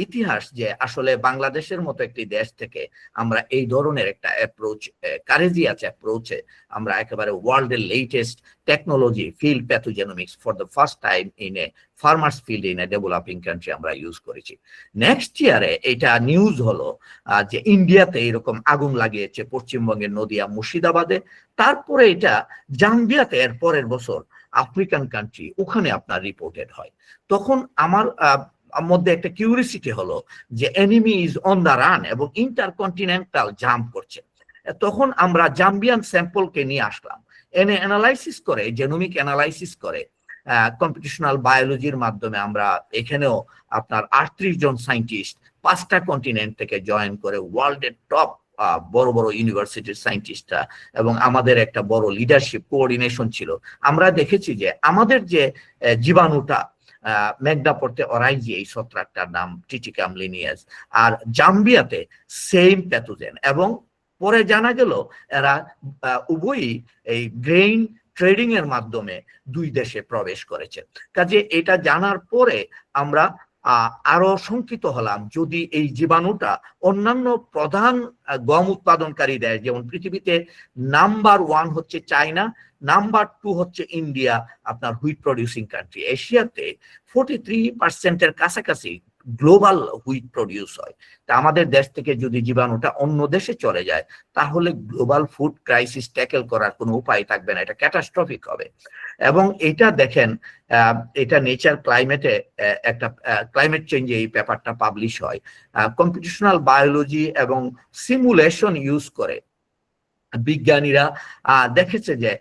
ইতিহাস যে আসলে বাংলাদেশের মতো একটি দেশ থেকে আমরা এই ধরনের একটা অ্যাপ্রোচ, কারেজিয়াস অ্যাপ্রোচে আমরা একেবারে ওয়ার্ল্ডের latest technology field pathogenomics for the first time in a farmers field in a developing country আমরা ইউজ করেছি। নেক্সট ইয়ারে এটা নিউজ হলো যে ইন্ডিয়াতে এরকম আগুন লাগিয়েছে, পশ্চিমবঙ্গের নদিয়া মুর্শিদাবাদে, তারপরে এটা জাম্বিয়াতে এর পরের বছর আফ্রিকান কান্ট্রি, ওখানে আপনার রিপোর্টেড হয়। তখন আমার মধ্যে একটা কিউরিসিটি হলো যে enemy is on the run এবং ইন্টারকন্টিনেন্টাল জাম্প করছে। তখন আমরা জাম্বিয়ান স্যাম্পলকে নিয়ে আসলাম, এনে অ্যানালাইসিস করে, জেনোমিক অ্যানালাইসিস করে কম্পিটিশনাল বায়োলজির মাধ্যমে আমরা এখানেও আপনার 38 জন সায়েন্টিস্ট 5টা কন্টিনেন্ট থেকে জয়েন করে ওয়ার্ল্ডের টপ বড় বড় ইউনিভার্সিটির সায়েন্টিস্টরা এবং আমাদের একটা বড় লিডারশিপ কোঅর্ডিনেশন ছিল। আমরা দেখেছি যে আমাদের যে জীবাণুটা মেঘনাপড়তে অরাইজি, এই ছত্রাকটার নাম টিটিকাম লিনিয়াস, আর জাম্বিয়াতে সেম প্যাথোজেন, এবং পরে জানা গেল এরা উভয়ই এই গ্রেইন ট্রেডিং এর মাধ্যমে দুই দেশে প্রবেশ করেছে। কাজে এটা জানার পরে আমরা আরো শঙ্কিত হলাম, যদি এই জীবাণুটা অন্যান্য প্রধান গম উৎপাদনকারী দেশ, যেমন পৃথিবীতে নাম্বার 1 হচ্ছে চায়না, নাম্বার 2 হচ্ছে ইন্ডিয়া, আপনার হুইট প্রডিউসিং কান্ট্রি, এশিয়াতে 43% কাছাকাছি গ্লোবাল হুইট প্রডিউস হয়। তা আমাদের দেশ থেকে যদি জীবাণুটা অন্য দেশে চলে যায়, তাহলে গ্লোবাল ফুড ক্রাইসিস ট্যাকেল করার কোনো উপায় থাকবে না, এটা ক্যাটাস্ট্রফিক হবে। এবং এটা দেখেন, এটা নেচার ক্লাইমেটে একটা ক্লাইমেট চেঞ্জে এই পেপারটা পাবলিশ হয়। কম্পিটিশনাল বায়োলজি এবং সিমুলেশন ইউজ করে বিজ্ঞানীরা দেখেছে যে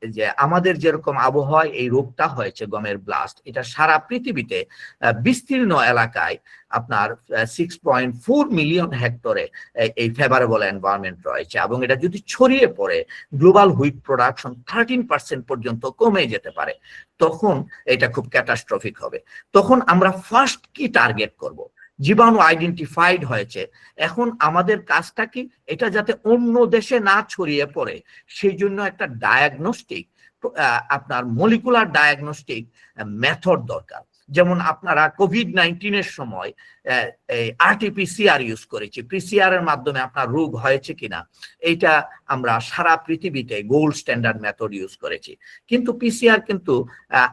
যে আমাদের যেরকম আবহাওয়ায় এই রোগটা হয়েছে গমের ব্লাস্ট, এটা সারা পৃথিবীতে বিস্তীর্ণ এলাকায় আপনার 6.4 মিলিয়ন হেক্টরে এই ফেভারেবল এনভায়রনমেন্ট রয়েছে, এবং এটা যদি ছড়িয়ে পড়ে গ্লোবাল হুইট প্রোডাকশন 13% পর্যন্ত কমে যেতে পারে। তখন এটা খুব ক্যাটাস্ট্রফিক হবে। তখন আমরা ফার্স্ট কি টার্গেট করব? জীবাণু আইডেন্টিফাইড হয়েছে, এখন আমাদের কাজটা কি এটা যাতে অন্য দেশে না ছড়িয়ে পড়ে, সেই জন্য একটা ডায়াগনস্টিক, আপনার মলিকুলার ডায়াগনস্টিক মেথড দরকার। যেমন আপনারা কোভিড-19 এর সময় এই আরটিপিসিআর ইউজ করেছি, পিসিআর এর মাধ্যমে আপনার রোগ হয়েছে কিনা এইটা আমরা সারা পৃথিবীতে গোল্ড স্ট্যান্ডার্ড মেথড ইউজ করেছি। কিন্তু পিসিআর কিন্তু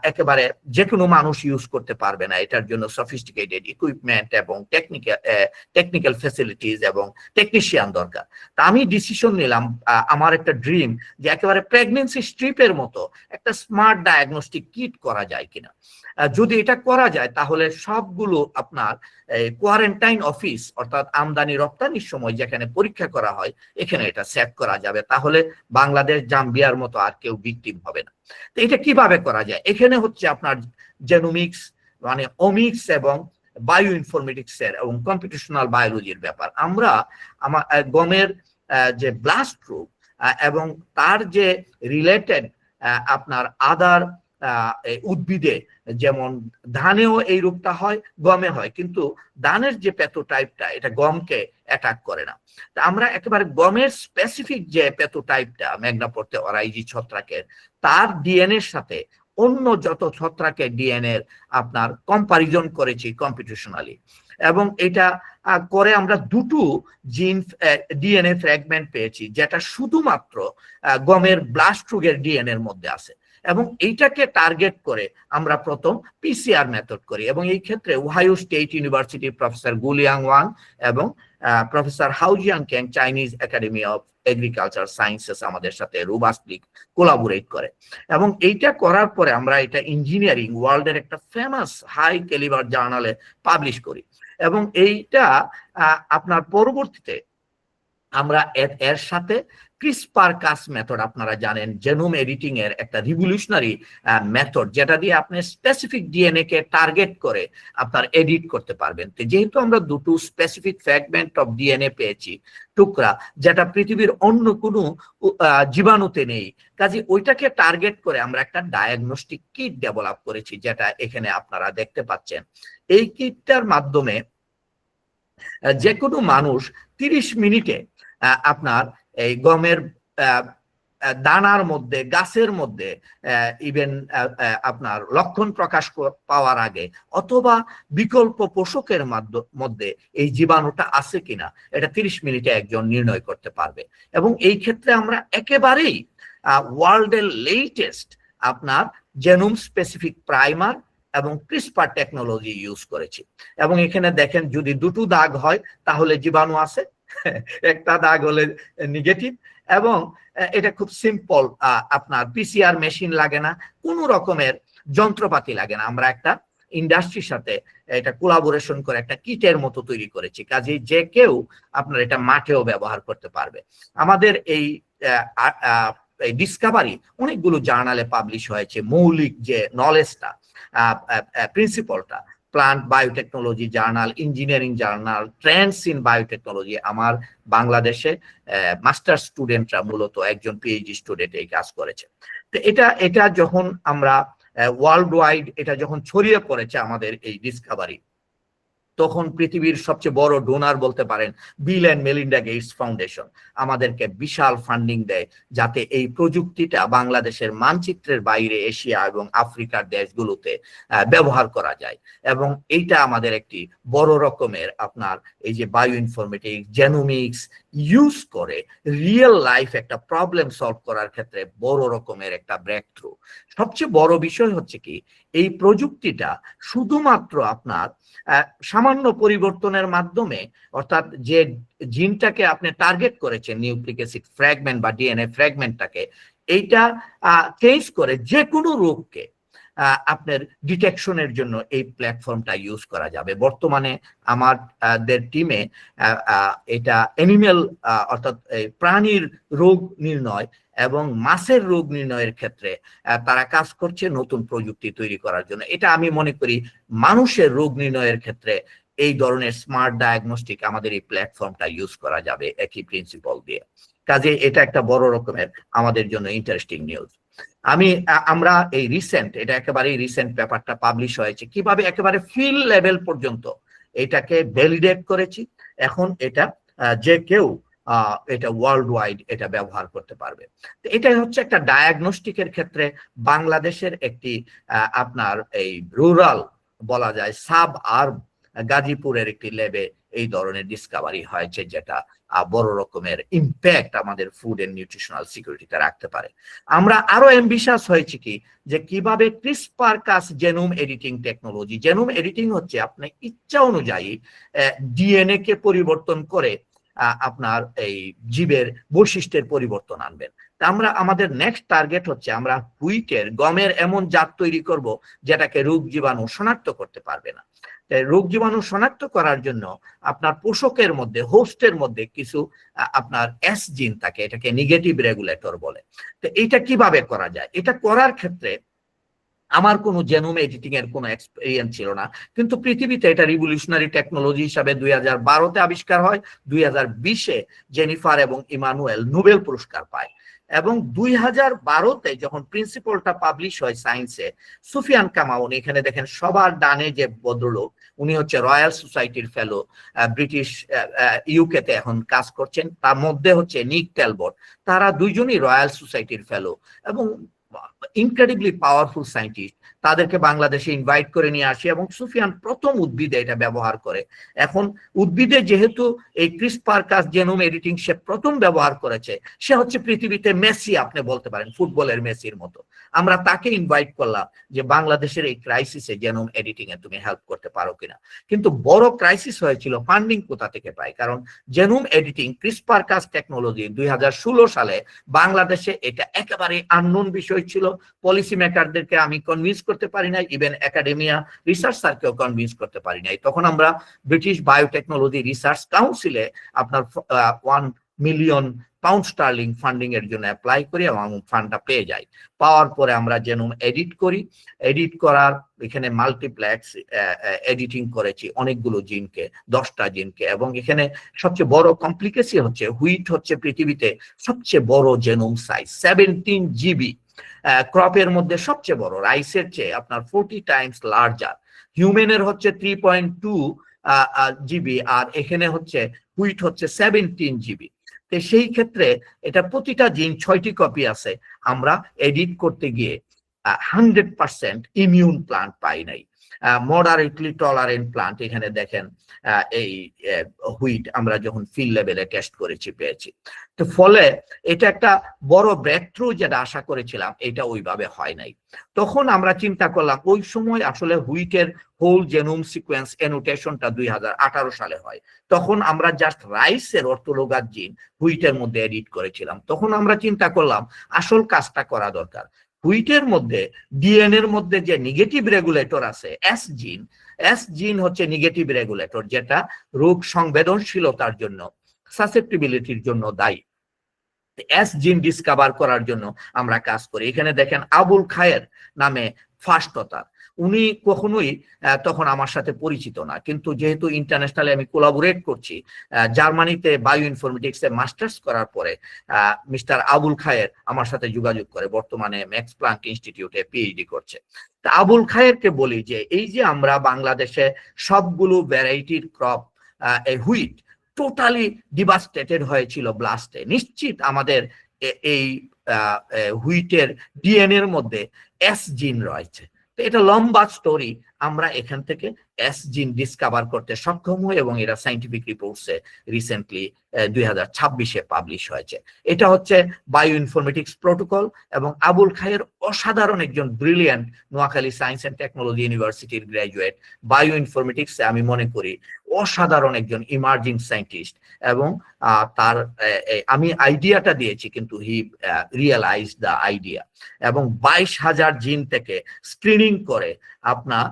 একেবারে যে কোনো মানুষ ইউজ করতে পারবে না, এটার জন্য সফিস্টিকেটেড ইকুইপমেন্ট এবং টেকনিক্যাল ফ্যাসিলিটিস এবং টেকনিশিয়ান দরকার। তা আমি ডিসিশন নিলাম, আমার একটা ড্রিম, যে একেবারে প্রেগনেন্সি স্ট্রিপের মতো একটা স্মার্ট ডায়াগনস্টিক কিট করা যায় কিনা। যদি এটা করা যায় তাহলে সবগুলো আপনার কোয়ারেন্টাইন অফিস, অর্থাৎ আমদানি রপ্তানির সময় যেখানে পরীক্ষা করা হয়, এখানে এটা সেট করা যাবে, তাহলে বাংলাদেশ জাম্বিয়ার মতো আর কেউ ভিকটিম হবে না। তো এটা কিভাবে করা যায়? এখানে হচ্ছে আপনার জেনোমিক্স, মানে ওমিক্স এবং বায়ো ইনফরমেটিক্স এর এবং কম্পিটিশনাল বায়োলজির ব্যাপার। আমরা আমার গমের যে ব্লাস্ট রোগ এবং তার যে রিলেটেড আপনার আদার উদ্ভিদে, যেমন ধানেও এই রোগটা হয়, গমে হয়, কিন্তু ধানের যে প্যাথোটাইপটা এটা গমকে অ্যাটাক করে না। তা আমরা একেবারে গমের স্পেসিফিক যে প্যাথোটাইপটা মেঘনাপড়তে অরাইজি ছত্রাকের, তার ডিএনএর সাথে অন্য যত ছত্রাকের ডিএনএ আপনার কম্পারিজন করেছি কম্পিটিশনালি, এবং এটা করে আমরা দুটো জিন ডিএনএ ফ্র্যাগমেন্ট পেয়েছি, যেটা শুধুমাত্র গমের ব্লাস্ট রোগের ডিএনএ এর মধ্যে আছে। এবং এইটাকে টার্গেট করে আমরা প্রথম পিসিআর মেথড করি, এবং এই ক্ষেত্রে Ohio state university professor Guoliang Wang এবং professor Houxiang Kang Chinese academy of agriculture sciences আমাদের সাথে রোবাস্টলি কোলাবোরেট করে। এবং এইটা করার পরে আমরা এটা ইঞ্জিনিয়ারিং ওয়ার্ল্ডের একটা ফেমাস হাই ক্যালিবার জার্নালে পাবলিশ করি, এবং এইটা আপনার পরবর্তীতে আমরা এর সাথে ক্রিসপার-কাস মেথড, আপনারা জানেন জেনোম এডিটিং এর একটা রিভলিউশনারি মেথড, যেটা দিয়ে আপনি স্পেসিফিক ডিএনএ কে টার্গেট করে আপনার এডিট করতে পারবেন। তো যেহেতু আমরা দুটো স্পেসিফিক ফ্র্যাগমেন্ট অফ ডিএনএ পেয়েছি, টুকরা, যেটা পৃথিবীর অন্য কোনো জীবাণুতে নেই, কাজে ওইটাকে টার্গেট করে আমরা একটা ডায়াগনস্টিক কিট ডেভেলপ করেছি, যেটা এখানে আপনারা দেখতে পাচ্ছেন। এই কিটটার মাধ্যমে যে কোনো মানুষ 30 মিনিটে আপনার এই গমের দানার মধ্যে, গাছের মধ্যে ইভেন আপনার লক্ষণ প্রকাশ পাওয়ার আগে, অথবা বিকল্প পোষকের মধ্যে এই জীবাণুটা আছে কিনা এটা 30 মিনিটে একজন নির্ণয় করতে পারবে। এবং এই ক্ষেত্রে আমরা একেবারেই ওয়ার্ল্ডের লেটেস্ট আপনার জেনোম স্পেসিফিক প্রাইমার এবং ক্রিসপার টেকনোলজি ইউজ করেছি। এবং এখানে দেখেন, যদি দুটো দাগ হয় তাহলে জীবাণু আছে, একটা দাগ হলে নেগেটিভ। এবং এটা খুব সিম্পল, আপনার পিসিআর মেশিন লাগে না, কোনো রকমের যন্ত্রপাতি লাগে না। আমরা একটা ইন্ডাস্ট্রির সাথে এটা কোলাবোরেশন করে একটা কিটের মতো তৈরি করেছি, কাজেই যে কেউ আপনার এটা মাঠেও ব্যবহার করতে পারবে। আমাদের এই ডিসকাভারি অনেকগুলো জার্নালে পাবলিশ হয়েছে। মৌলিক যে নলেজটা, প্রিন্সিপালটা, plant biotechnology journal, engineering journal, trends in biotechnology. আমার বাংলাদেশে মাস্টার স্টুডেন্টরা মূলত একজন পিএইচডি স্টুডেন্ট এই কাজ করেছে। তো এটা যখন আমরা ওয়ার্ল্ড ওয়াইড এটা যখন ছড়িয়ে পড়েছে আমাদের এই ডিসকাভারি, তখন পৃথিবীর সবচেয়ে বড় ডোনার বলতে পারেন Bill and Melinda Gates foundation আমাদেরকে বিশাল ফান্ডিং দেয়, যাতে এই প্রযুক্তিটা বাংলাদেশের মানচিত্রের বাইরে এশিয়া এবং আফ্রিকার দেশগুলোতে ব্যবহার করা যায়। এবং এইটা আমাদের একটি বড় রকমের আপনার এই যে বায়ো ইনফরমেটিক্স, জেনোমিক্স ইউজ করে রিয়েল লাইফ একটা প্রবলেম সলভ করার ক্ষেত্রে বড় রকমের একটা ব্রেক থ্রু। সবচেয়ে বড় বিষয় হচ্ছে কি, এই প্রযুক্তিটা শুধুমাত্র আপনার সামান্য পরিবর্তনের মাধ্যমে, অর্থাৎ যে জিনটাকে আপনি টার্গেট করেছেন, নিউক্লিক অ্যাসিড ফ্র্যাগমেন্ট বা ডিএনএ ফ্র্যাগমেন্টটাকে, এইটা চেঞ্জ করে যে কোনো রোগকে আপনার ডিটেকশনের জন্য এই প্ল্যাটফর্মটা ইউজ করা যাবে। বর্তমানে আমাদের টিমে এটা অ্যানিমেল অর্থাৎ প্রাণীর রোগ নির্ণয় এবং মাছের রোগ নির্ণয়ের ক্ষেত্রে তারা কাজ করছে নতুন প্রযুক্তি তৈরি করার জন্য। এটা আমি মনে করি মানুষের রোগ নির্ণয়ের ক্ষেত্রে এই ধরনের স্মার্ট ডায়াগনস্টিক আমাদের এই প্ল্যাটফর্মটা ইউজ করা যাবে একই প্রিন্সিপাল দিয়ে। কাজে এটা একটা বড় রকমের আমাদের জন্য ইন্টারেস্টিং নিউজ। আমরা এই রিসেন্ট, এটা একেবারে রিসেন্ট পেপারটা পাবলিশ হয়েছে, কিভাবে একেবারে ফিল্ড লেভেল পর্যন্ত এটাকে ভ্যালিডেট করেছি। এখন এটা যে কেউ এটা ওয়ার্ল্ড ওয়াইড এটা ব্যবহার করতে পারবে। তো এটা হচ্ছে একটা ডায়াগনস্টিকের ক্ষেত্রে বাংলাদেশের একটি আপনার এই রুরাল বলা যায় সাব আর্ব গাজীপুরের একটি ল্যাবে এই ধরনের ডিসকাভারি হয়েছে, যেটা বড় রকমের ইম্প্যাক্ট আমাদের ফুড এন্ড নিউট্রিশনাল সিকিউরিটিতে রাখতে পারে। আমরা আরো অ্যাম্বিশাস হয়েছে কি, যে কিভাবে CRISPR Cas genome editing technology, genome editing হচ্ছে আপনার ইচ্ছা অনুযায়ী ডিএনএ কে পরিবর্তন করে আপনার এই জীবের বৈশিষ্ট্যের পরিবর্তন আনবেন। আমরা আমাদের নেক্সট টার্গেট হচ্ছে আমরা হুইটের, গমের এমন জাত তৈরি করব যেটাকে রোগ জীবাণু শনাক্ত করতে পারবে না। রোগ জীবাণু শনাক্ত করার জন্য আপনার পোষকের মধ্যে, হোস্টের মধ্যে কিছু আপনার এস জিন থাকে, এটাকে নেগেটিভ রেগুলেটর বলে। তো এটা কিভাবে করা যায়? এটা করার ক্ষেত্রে আমার কোনো জেনোম এডিটিং এর কোনো এক্সপেরিয়েন্স ছিল না, কিন্তু পৃথিবীতে এটা রিভলিউশনারি টেকনোলজি হিসাবে 2012-তে আবিষ্কার হয়। 2020-এ জেনিফার এবং ইমানুয়েল নোবেল পুরস্কার পায়। এবং 2012-তে যখন প্রিন্সিপালটা পাবলিশ হয় সায়েন্সে, সুফিয়ান কামাউন, এখানে দেখেন সবার ডানে যে ভদ্রলোক, উনি হচ্ছে রয়্যাল সোসাইটির ফেলো, ব্রিটিশ ইউকেতে এখন কাজ করছেন। তার মধ্যে হচ্ছে নিক টেলবট, তারা দুইজনই রয়্যাল সোসাইটির ফেলো এবং ইনক্রেডিবলি পাওয়ারফুল সায়েন্টিস্ট। তাদেরকে বাংলাদেশে ইনভাইট করে নিয়ে আসি এবং সুফিয়ান প্রথম উদ্ভিদে এটা ব্যবহার করে। এখন উদ্ভিদে যেহেতু এই ক্রিসপার-কাস জেনোম এডিটিং সে প্রথম ব্যবহার করেছে, সে হচ্ছে পৃথিবীতে মেসি, আপনি বলতে পারেন ফুটবলের মেসির মতো। আমরা তাকে ইনভাইট করলাম যে বাংলাদেশের এই ক্রাইসিসে জেনোম এডিটিং এ তুমি হেল্প করতে পারো কিনা। কিন্তু বড় ক্রাইসিস হয়েছিল ফান্ডিং কোথা থেকে পায়, কারণ জেনোম এডিটিং ক্রিসপার-কাস টেকনোলজি 2016 সালে বাংলাদেশে এটা একেবারে আননোন বিষয় ছিল। পলিসি মেকারদেরকে আমি কনভিন্স করতে পারি নাই, ইভেন একাডেমিয়া রিসার্চারকেও কনভিন্স করতে পারি নাই। তখন আমরা ব্রিটিশ বায়োটেকনোলজি রিসার্চ কাউন্সিলে আপনার 1 মিলিয়ন পাউন্ড স্টার্লিং ফান্ডিং এর জন্য অ্যাপ্লাই করি এবং ফান্ডটা পেয়ে যাই। পাওয়ার পরে আমরা জেনোম এডিট করি। এডিট করার এখানে মাল্টিপ্লেক্স এডিটিং করেছি অনেকগুলো জিনকে, 10টা জিনকে। এবং এখানে সবচেয়ে বড় কমপ্লিকেশন হচ্ছে হুইট হচ্ছে পৃথিবীতে সবচেয়ে বড় জেনোম সাইজ, 17 জিবি। ক্রপের মধ্যে সবচেয়ে বড়, রাইসের চেয়ে আপনার 40 টাইমস লার্জার। হিউম্যানের হচ্ছে 3.2 জিবি, আর এখানে হচ্ছে হুইট হচ্ছে 17 জিবি। তো সেই ক্ষেত্রে এটা প্রতিটা জিন 6টি কপি আছে, আমরা এডিট করতে গিয়ে 100% ইমিউন প্লান্ট পাই নাই। মডারেটলি টলারেন্ট প্লান্ট এখানে দেখেন এই হুইট আমরা যখন ফিল্ড লেভেলে টেস্ট করেছি পেয়েছি। তো ফলে এটা একটা বড় ব্রেক থ্রু যেটা আশা করেছিলাম এটা ওইভাবে হয় নাই। তখন আমরা চিন্তা করলাম ওই সময় আসলে হুইটের হোল জেনোম সিকোয়েন্স অ্যানোটেশনটা 2018 সালে হয়। তখন আমরা জাস্ট রাইসের অর্থোলোগাস জিন হুইটের মধ্যে এডিট করেছিলাম। তখন আমরা চিন্তা করলাম আসল কাজটা করা দরকার। হুইটের মধ্যে ডিএনএ এর মধ্যে যে নেগেটিভ রেগুলেটর আছে এস জিন হচ্ছে নেগেটিভ রেগুলেটর, যেটা রোগ সংবেদনশীলতার জন্য, সাসেপ্টিবিলিটির জন্য দায়ী। এস জিন ডিসকভার করার জন্য আমরা কাজ করি। এখানে দেখেন আবুল খায়ের নামে ফার্স্ট অথার, উনি কখনোই তখন আমার সাথে পরিচিত না, কিন্তু যেহেতু ইন্টারন্যাশনালি আমি কোলাবোরেট করছি, জার্মানিতে বায়ো ইনফরমেটিক্সে মাস্টার্স করার পরে মিস্টার আবুল খায়ের আমার সাথে যোগাযোগ করে, বর্তমানে ম্যাক্স প্লাঙ্ক ইনস্টিটিউটে পিএইচডি করছে। তা আবুল খায়েরকে বলি যে এই যে আমরা বাংলাদেশে সবগুলো ভ্যারাইটির ক্রপ এই হুইট টোটালি ডিভাস্টেটেড হয়েছিল ব্লাস্টে, নিশ্চিত আমাদের এই হুইটের ডিএনএ এর মধ্যে এস জিন রয়েছে। তো এটা লম্বা স্টোরি, আমরা এখান থেকে এস জিন ডিসকভার করতে সক্ষম হই এবং এটা সাইন্টিফিক রিপোর্টসে রিসেন্টলি 2026-এ পাবলিশ হয়েছে। এটা হচ্ছে বায়ো ইনফরমেটিক্স প্রোটোকল এবং আবুল খায়ের অসাধারণ একজন brilliant Noakhali science and technology ইউনিভার্সিটির গ্র্যাজুয়েট, বায়ো ইনফরমেটিক্সে আমি মনে করি অসাধারণ একজন ইমার্জিং সায়েন্টিস্ট। এবং তার আমি আইডিয়াটা দিয়েছি কিন্তু হি রিয়েলাইজ দ্য আইডিয়া, এবং 22,000 জিন থেকে স্ক্রিনিং করে আপনার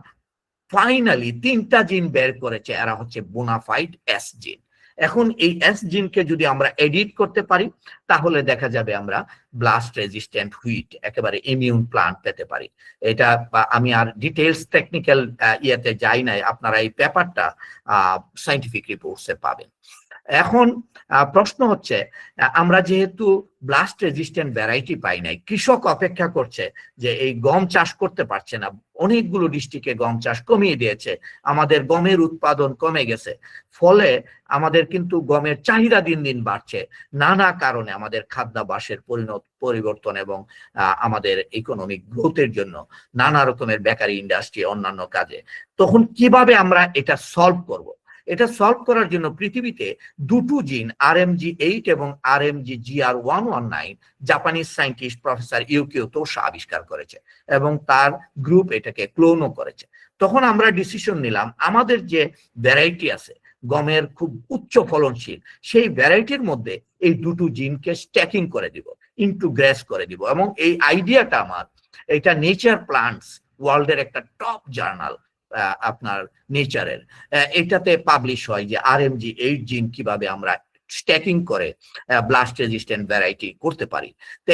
ফাইনালি 3টা জিন বের করেছে, এরা হচ্ছে বোনাফাইড এস জিন। এখন এই এস জিনকে যদি আমরা এডিট করতে পারি তাহলে দেখা যাবে আমরা ব্লাস্ট রেজিস্ট্যান্ট হুইট একেবারে ইমিউন প্লান্ট পেতে পারি। এটা আমি আর ডিটেইলস টেকনিক্যাল ইয়েতে যাই নাই, আপনারা এই পেপারটা সায়েন্টিফিক রিপোর্টসে পাবেন। এখন প্রশ্ন হচ্ছে আমরা যেহেতু ব্লাস্ট রেজিস্ট্যান্ট ভ্যারাইটি পাই নাই, কৃষক অপেক্ষা করছে যে এই গম চাষ করতে পারছে না, অনেকগুলো ডিস্ট্রিক্টে গম চাষ কমিয়ে দিয়েছে, আমাদের গমের উৎপাদন কমে গেছে, ফলে আমাদের কিন্তু গমের চাহিদা দিন দিন বাড়ছে নানা কারণে, আমাদের খাদ্যাভ্যাসের পরিবর্তন এবং আমাদের ইকোনমিক গ্রোথের জন্য নানা রকমের বেকারি ইন্ডাস্ট্রি অন্যান্য কাজে। তখন কিভাবে আমরা এটা সলভ করব? এটা সলভ করার জন্য পৃথিবীতে দুটো জিন RMG8 এবং RMG-GR119 জাপানিজ সায়েন্টিস্ট প্রফেসর ইউকিও তোশা আবিষ্কার করেছে এবং তার গ্রুপ এটাকে ক্লোনও করেছে। তখন আমরা ডিসিশন নিলাম আমাদের যে ভ্যারাইটি আছে গমের খুব উচ্চ ফলনশীল, সেই ভ্যারাইটির মধ্যে এই দুটো জিনকে স্ট্যাকিং করে দিব, ইন্টিগ্রেট করে দিব। এবং এই আইডিয়াটা আমার, এটা নেচার প্লান্টস ওয়ার্ল্ডের একটা টপ জার্নাল আপনার নেচারের, এটাতে পাবলিশ হয় যে RMG8 জিন কিভাবে আমরা স্ট্যাকিং করে ব্লাস্ট রেজিস্ট্যান্ট ভ্যারাইটি করতে পারি। তো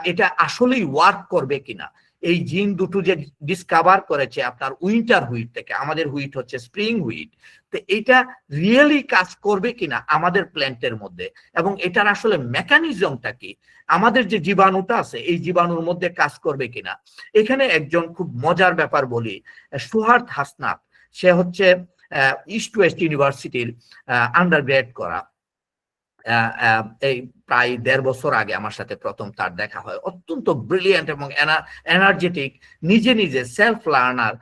এটা আসলেই ওয়ার্ক করবে কিনা, এই জিন দুটো যে ডিসকভার করেছে আপনার উইন্টার হুইট থেকে, আমাদের হুইট হচ্ছে স্প্রিং হুইট, তো এটা রিয়েলি কাজ করবে কিনা আমাদের প্ল্যান্টের মধ্যে, এবং এটার আসলে মেকানিজমটা কি, আমাদের যে জীবাণুটা আছে এই জীবাণুর মধ্যে কাজ করবে কিনা। এখানে একজন খুব মজার ব্যাপার বলি, সুহার্ত হাসনাত, সে হচ্ছে ইস্ট ওয়েস্ট ইউনিভার্সিটির আন্ডারগ্রেড করা, এই প্রায় 1.5 বছর আগে আমার সাথে প্রথম তার দেখা হয়, অত্যন্ত ব্রিলিয়ান্ট এবং এনার্জেটিক, নিজে নিজে সেলফ লার্নার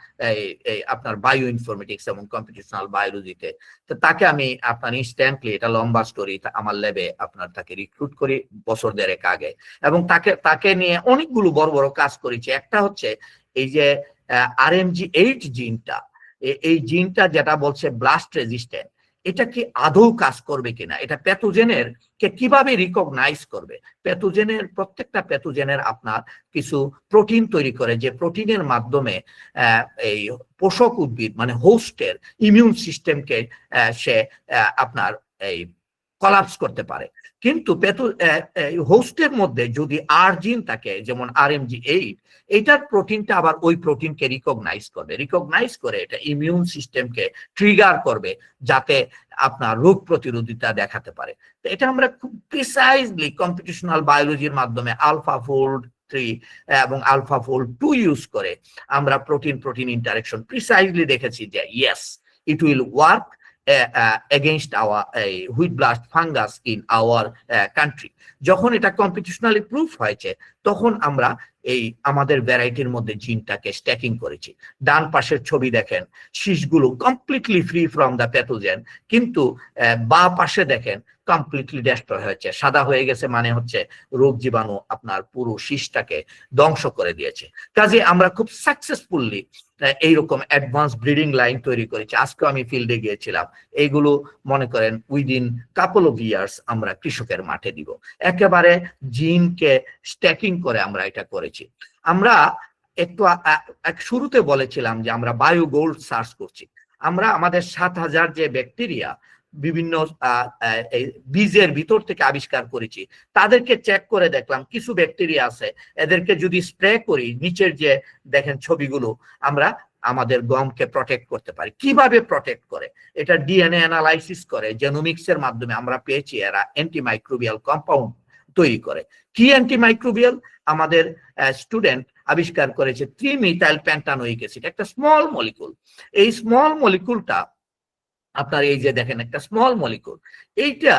আপনার বায়ো ইনফরমেটিক্স এবং কম্পিটিশনাল বায়োলজিতে। তো তাকে আমি আপনার ইনস্ট্যান্টলি, এটা লম্বা স্টোরি, আমার ল্যাবে আপনার তাকে রিক্রুট করি বছর 1.5 আগে, এবং তাকে নিয়ে অনেকগুলো বড় বড় কাজ করেছি। একটা হচ্ছে এই যে RMG8 জিনটা, এই জিনটা যেটা বলছে ব্লাস্ট রেজিস্ট্যান্ট, এটা কি আদৌ কাজ করবে কিনা, এটা প্যাথোজেনের কে কিভাবে রিকগনাইজ করবে। প্রত্যেকটা প্যাথোজেনের আপনার কিছু প্রোটিন তৈরি করে, যে প্রোটিনের মাধ্যমে এই পোষক উদ্ভিদ মানে হোস্টের ইমিউন সিস্টেমকে সে আপনার এই কলাপস করতে পারে। কিন্তু হোস্টের মধ্যে যদি আর জিন থাকে যেমন RMG8, এটার প্রোটিনটা আবার ওই প্রোটিনকে রিকগনাইজ করে এটা ইমিউন সিস্টেমকে ট্রিগার করবে যাতে আপনার রোগ প্রতিরোধিতা দেখাতে পারে। তো এটা আমরা খুব প্রিসাইজলি কম্পিটিশনাল বায়োলজির মাধ্যমে AlphaFold 3 এবং AlphaFold 2 ইউজ করে আমরা প্রোটিন ইন্টারেকশন প্রিসাইজলি দেখেছি যে yes it will work, against our wheat blast fungus in our country. যখন এটা কম্পিটিশনালি প্রুফ হয়েছে তখন আমরা এই আমাদের ভ্যারাইটির মধ্যে জিনটাকে স্ট্যাকিং করেছি। ডান পাশের ছবি দেখেন, শীষগুলো completely free from the pathogen, কিন্তু বা পাশে দেখেন কমপ্লিটলি ডেস্ট্রয় হয়েছে, সাদা হয়ে গেছে, মানে হচ্ছে রোগ জীবাণু আপনার পুরো শীষটাকে ধ্বংস করে দিয়েছে। কাজে আমরা খুব সাকসেসফুলি এইরকম অ্যাডভান্স ব্রিডিং লাইন তৈরি করেছি। আজকে আমি ফিল্ডে গিয়েছিলাম, এইগুলো মনে করেন উইদিন কাপল অফ ইয়ার্স আমরা কৃষকের মাঠে দিব। একেবারে জিনকে স্ট্যাকিং করে আমরা এটা করেছি। আমরা একটু শুরুতে বলেছিলাম যে আমরা বায়ো গোল্ড সার্চ করছি। আমরা আমাদের 7,000 যে ব্যাকটেরিয়া বিভিন্ন বীজের ভিতর থেকে আবিষ্কার করেছি, তাদেরকে চেক করে দেখলাম কিছু ব্যাকটেরিয়া আছে, এদেরকে যদি স্প্রে করি, নিচের যে দেখেন ছবিগুলো, আমরা আমাদের গমকে প্রটেক্ট করতে পারি। কিভাবে প্রটেক্ট করে? এটা ডিএনএ অ্যানালাইসিস করে, জেনোমিক্সের মাধ্যমে আমরা পেয়েছি এরা অ্যান্টিমাইক্রোবিয়াল কম্পাউন্ড তৈরি করে। কি অ্যান্টিমাইক্রোবিয়াল? আমাদের স্টুডেন্ট আবিষ্কার করেছে 3-methyl pentanoic acid, একটা স্মল মলিকুল। এই স্মল মলিকুলটা আপনার এই যে দেখেন একটা স্মল মলিকুল, এইটা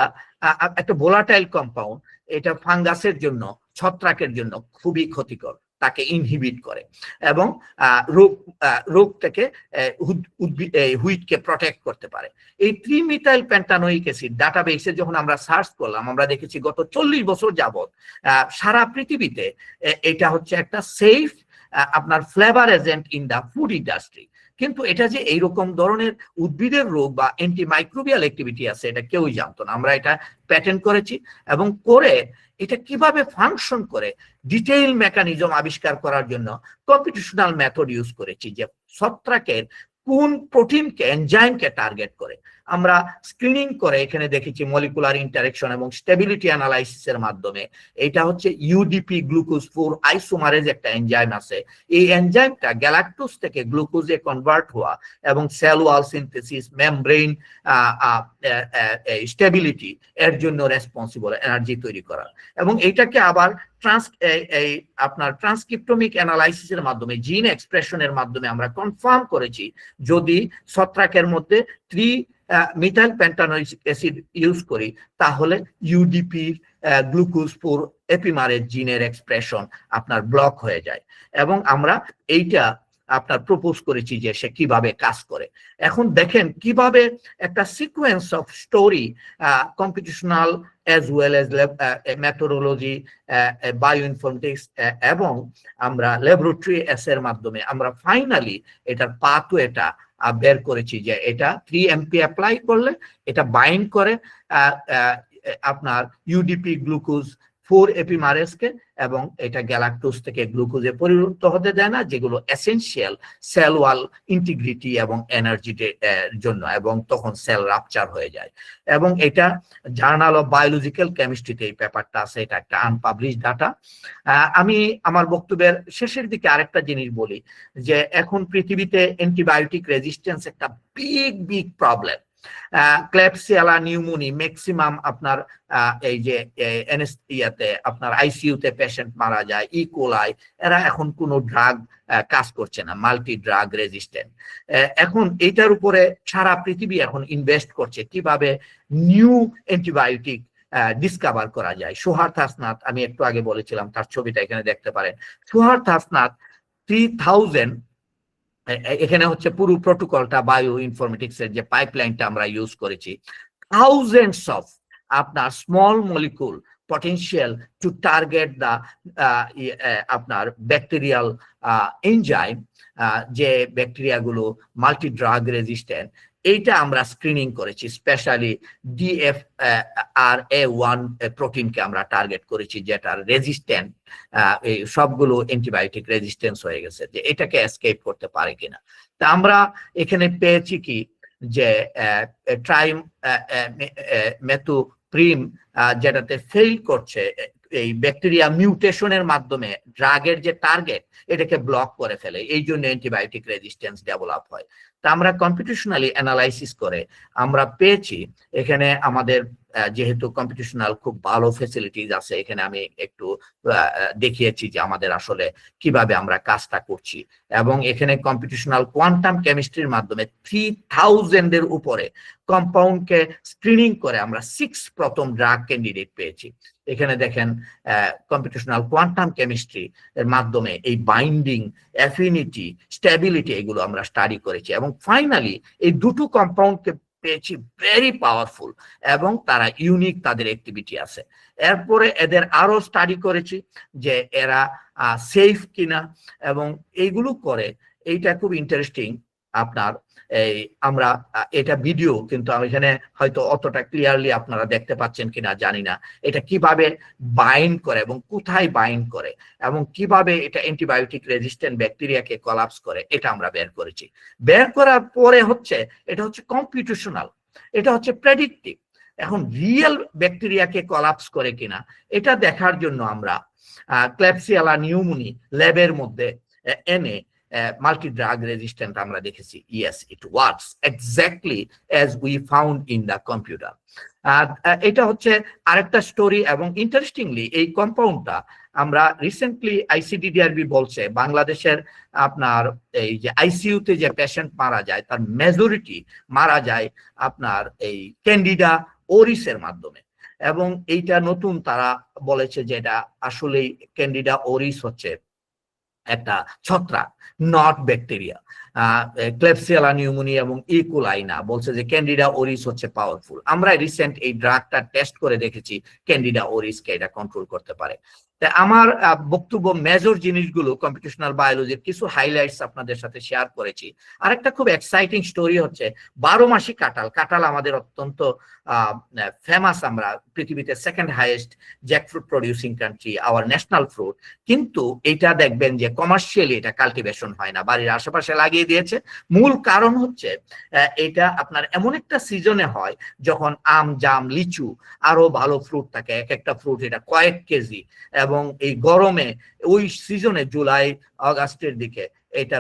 একটা ভোলাটাইল কম্পাউন্ড। এটা ফাঙ্গাসের জন্য, ছত্রাকের জন্য খুবই ক্ষতিকর, তাকে ইনহিবিট করে এবং রোগ থেকে হুইটকে প্রটেক্ট করতে পারে। এই 3-methyl pentanoic acid ডাটাবেসে যখন আমরা সার্চ করলাম, আমরা দেখেছি গত 40 বছর যাবত সারা পৃথিবীতে এটা হচ্ছে একটা সেফ আপনার flavour agent in the food industry. কিন্তু এটা যে এইরকম ধরনের উদ্ভিদের রোগ বা অ্যান্টিমাইক্রোবিয়াল অ্যাক্টিভিটি আছে এটা কেউই জানতো না। আমরা এটা প্যাটেন্ট করেছি এবং করে এটা কিভাবে ফাংশন করে ডিটেইল মেকানিজম আবিষ্কার করার জন্য কম্পিটিশনাল মেথড ইউজ করেছি, যে ছত্রাকের কোন প্রোটিনকে, এনজাইমকে টার্গেট করে আমরা স্ক্রিনিং করে এখানে দেখেছি মলিকুলার ইন্টারেকশন এবং স্টেবিলিটি অ্যানালাইসিসের মাধ্যমে। এটা হচ্ছে ইউডিপি গ্লুকোজ 4 আইসোমারেজ একটা এনজাইম আছে। এই এনজাইমটা গ্যালাক্টোজ থেকে গ্লুকোজে কনভার্ট হওয়া এবং cell wall synthesis, membrane stability এর জন্য রেসপন্সিবল, এনার্জি তৈরি করা। এবং এটাকে আবার আপনার ট্রান্সক্রিপ্টোমিক অ্যানালাইসিসের মাধ্যমে, জিন এক্সপ্রেশনের মাধ্যমে আমরা কনফার্ম করেছি যদি ছত্রাকের মধ্যে 3-methyl pentanoic acid ইউজ করি তাহলে ইউডিপি গ্লুকোজ 4 এপিমারেজ জিনের এক্সপ্রেশন আপনার ব্লক হয়ে যায়। এবং আমরা এইটা আপনার প্রপোজ করেছি যে সে কিভাবে কাজ করে। এখন দেখেন কিভাবে একটা sequence of story, computational as well as methodology, bioinformatics এবং আমরা ল্যাবরেটরি এর মাধ্যমে আমরা ফাইনালি এটার পাথওয়েটা বের করেছি, যে এটা 3MP অ্যাপ্লাই করলে এটা বাইন্ড করে আপনার ইউডিপি গ্লুকোজ 4 এপিমারেজকে এবং এটা গ্যালাক্টোজ থেকে গ্লুকোজে পরিণত হতে দেয় না, যেগুলো এসেনশিয়াল সেল ওয়াল ইন্টিগ্রিটি এবং এনার্জির জন্য, এবং তখন সেল রাপচার হয়ে যায়। এবং এটা জার্নাল অফ বায়োলজিক্যাল কেমিস্ট্রিতে এই পেপারটা আছে, এটা একটা আনপাবলিশ ডাটা। আমি আমার বক্তব্যের শেষের দিকে আরেকটা জিনিস বলি, যে এখন পৃথিবীতে অ্যান্টিবায়োটিক রেজিস্ট্যান্স একটা বিগ প্রবলেম। ক্লেপসিয়ালা নিউমোনি ম্যাক্সিমাম আপনার এই যে অ্যানেস্থেসিয়াতে আপনার আইসিইউতে পেশেন্ট মারা যায়, ইকোলাই, এরা এখন কোনো ড্রাগ কাজ করছে না, মাল্টি ড্রাগ রেজিস্ট্যান্ট। এখন এইটার উপরে সারা পৃথিবী এখন ইনভেস্ট করছে কিভাবে নিউ অ্যান্টিবায়োটিক ডিসকভার করা যায়। সোহার্থ হাসনাত, আমি একটু আগে বলেছিলাম, তার ছবিটা এখানে দেখতে পারেন। সোহার্থ হাসনাত 3000, এখানে হচ্ছে পুরো প্রোটোকলটা বায়ো ইনফরমেটিক্স এর যে পাইপলাইনটা আমরা ইউজ করেছি, থাউজেন্ডস অফ আপনার small molecule potential to target the আপনার ব্যাকটেরিয়াল এনজাইম, যে ব্যাকটেরিয়া গুলো মাল্টি ড্রাগ রেজিস্ট্যান্ট, এইটা আমরা স্ক্রিনিং করেছি। স্পেশালি DFRA1 প্রোটিনকে আমরা টার্গেট করেছি, যেটার রেজিস্ট্যান্ট এই সবগুলো অ্যান্টিবায়োটিক রেজিস্ট্যান্স হয়ে গেছে, যে এটাকে এসকেপ করতে পারে কিনা। তা আমরা এখানে পেয়েছি কি, যে মেথোপ্রিম যেটাতে ফেল করছে, এই ব্যাকটেরিয়া মিউটেশনের মাধ্যমে ড্রাগের যে টার্গেট এটাকে ব্লক করে ফেলে, এই জন্য অ্যান্টিবায়োটিক রেজিস্ট্যান্স ডেভেলপ হয়। তা আমরা কম্পিটিশনালি অ্যানালাইসিস করে আমরা পেয়েছি এখানে আমাদের যেহেতু কম্পিটিশনাল খুব ভালো ফেসিলিটিস আছে, এখানে আমি একটু দেখিয়েছি যে আমাদের আসলে কিভাবে আমরা কাজটা করছি। এবং এখানে কম্পিটিশনাল কোয়ান্টাম কেমিস্ট্রির মাধ্যমে 3000 এর উপরে কম্পাউন্ডকে স্ক্রিনিং করে আমরা 6 প্রথম ড্রাগ ক্যান্ডিডেট পেয়েছি। এখানে দেখেন কম্পিটিশনাল কোয়ান্টাম কেমিস্ট্রি এর মাধ্যমে এই বাইন্ডিং, অ্যাফিনিটি, স্টেবিলিটি এগুলো আমরা স্টাডি করেছি এবং ফাইনালি এই দুটো কম্পাউন্ডকে পেয়েছি ভেরি পাওয়ারফুল এবং তারা ইউনিক, তাদের অ্যাক্টিভিটি আছে। এরপরে এদের আরো স্টাডি করেছি যে এরা সেফ কিনা এবং এইগুলো করে। এইটা খুব ইন্টারেস্টিং। আপনার এই আমরা এটা ভিডিও, কিন্তু আমি এখানে হয়তো অতটা ক্লিয়ারলি আপনারা দেখতে পাচ্ছেন কিনা জানি না। এটা কিভাবে বাইন্ড করে এবং কোথায় বাইন্ড করে এবং কিভাবে এটা অ্যান্টিবায়োটিক রেজিস্ট্যান্ট ব্যাকটেরিয়াকে কোলাপস করে, এটা আমরা বের করেছি। বের করার পরে হচ্ছে এটা হচ্ছে কম্পিটিশনাল, এটা হচ্ছে প্রেডিক্টিভ। এখন রিয়েল ব্যাকটেরিয়াকে কোলাপস করে কিনা এটা দেখার জন্য আমরা ক্ল্যাবসিয়ালা নিউমোনি ল্যাবের মধ্যে এনে মাল্টি ড্রাগ রেজিস্ট্যান্ট আমরা দেখেছি। Yes, it works exactly as we found in the computer. এটা হচ্ছে আরেকটা স্টোরি। এবং ইন্টারেস্টিংলি এই কম্পাউন্ডটা আমরা রিসেন্টলি আইসিডিডিআরবি বলছে বাংলাদেশের আপনার এই যে আইসিইউতে যে পেশেন্ট মারা যায় তার মেজরিটি মারা যায় আপনার এই ক্যান্ডিডা ওরিসের মাধ্যমে। এবং এইটা নতুন তারা বলেছে যে এটা আসলেই ক্যান্ডিডা ওরিস হচ্ছে একটা ছত্রাক, নট ব্যাকটেরিয়া। ক্লেবসিয়ালা নিউমোনি এবং ইকোলাই না, বলছে যে ক্যান্ডিডা ওরিস হচ্ছে পাওয়ারফুল। আমরা রিসেন্ট এই ড্রাগটা টেস্ট করে দেখেছি ক্যান্ডিডা ওরিসকে এটা কন্ট্রোল করতে পারে। তাই আমার বক্তব্য মেজর জিনিসগুলো কম্পিটিশনাল বায়োলজির কিছু হাইলাইটস আপনাদের সাথে শেয়ার করেছি। আরেকটা খুব এক্সাইটিং স্টোরি হচ্ছে 12 মাসি কাঁঠাল। কাঁঠাল আমাদের অত্যন্ত ফেমাস, আমরা পৃথিবীতে second highest jackfruit producing country, our national fruit. কিন্তু এটা দেখবেন যে কমার্শিয়ালি এটা কাল্টিভেশন হয় না, বাড়ির আশেপাশে লাগিয়ে দিয়েছে। মূল কারণ হচ্ছে এটা আপনার এমন একটা সিজনে হয় যখন আম, জাম, লিচু আরো ভালো ফ্রুট থাকে, এক একটা ফ্রুট এটা কয়েক কেজি। এবং এই গরমে ওই সিজনে জুলাই আগস্টের দিকে এটা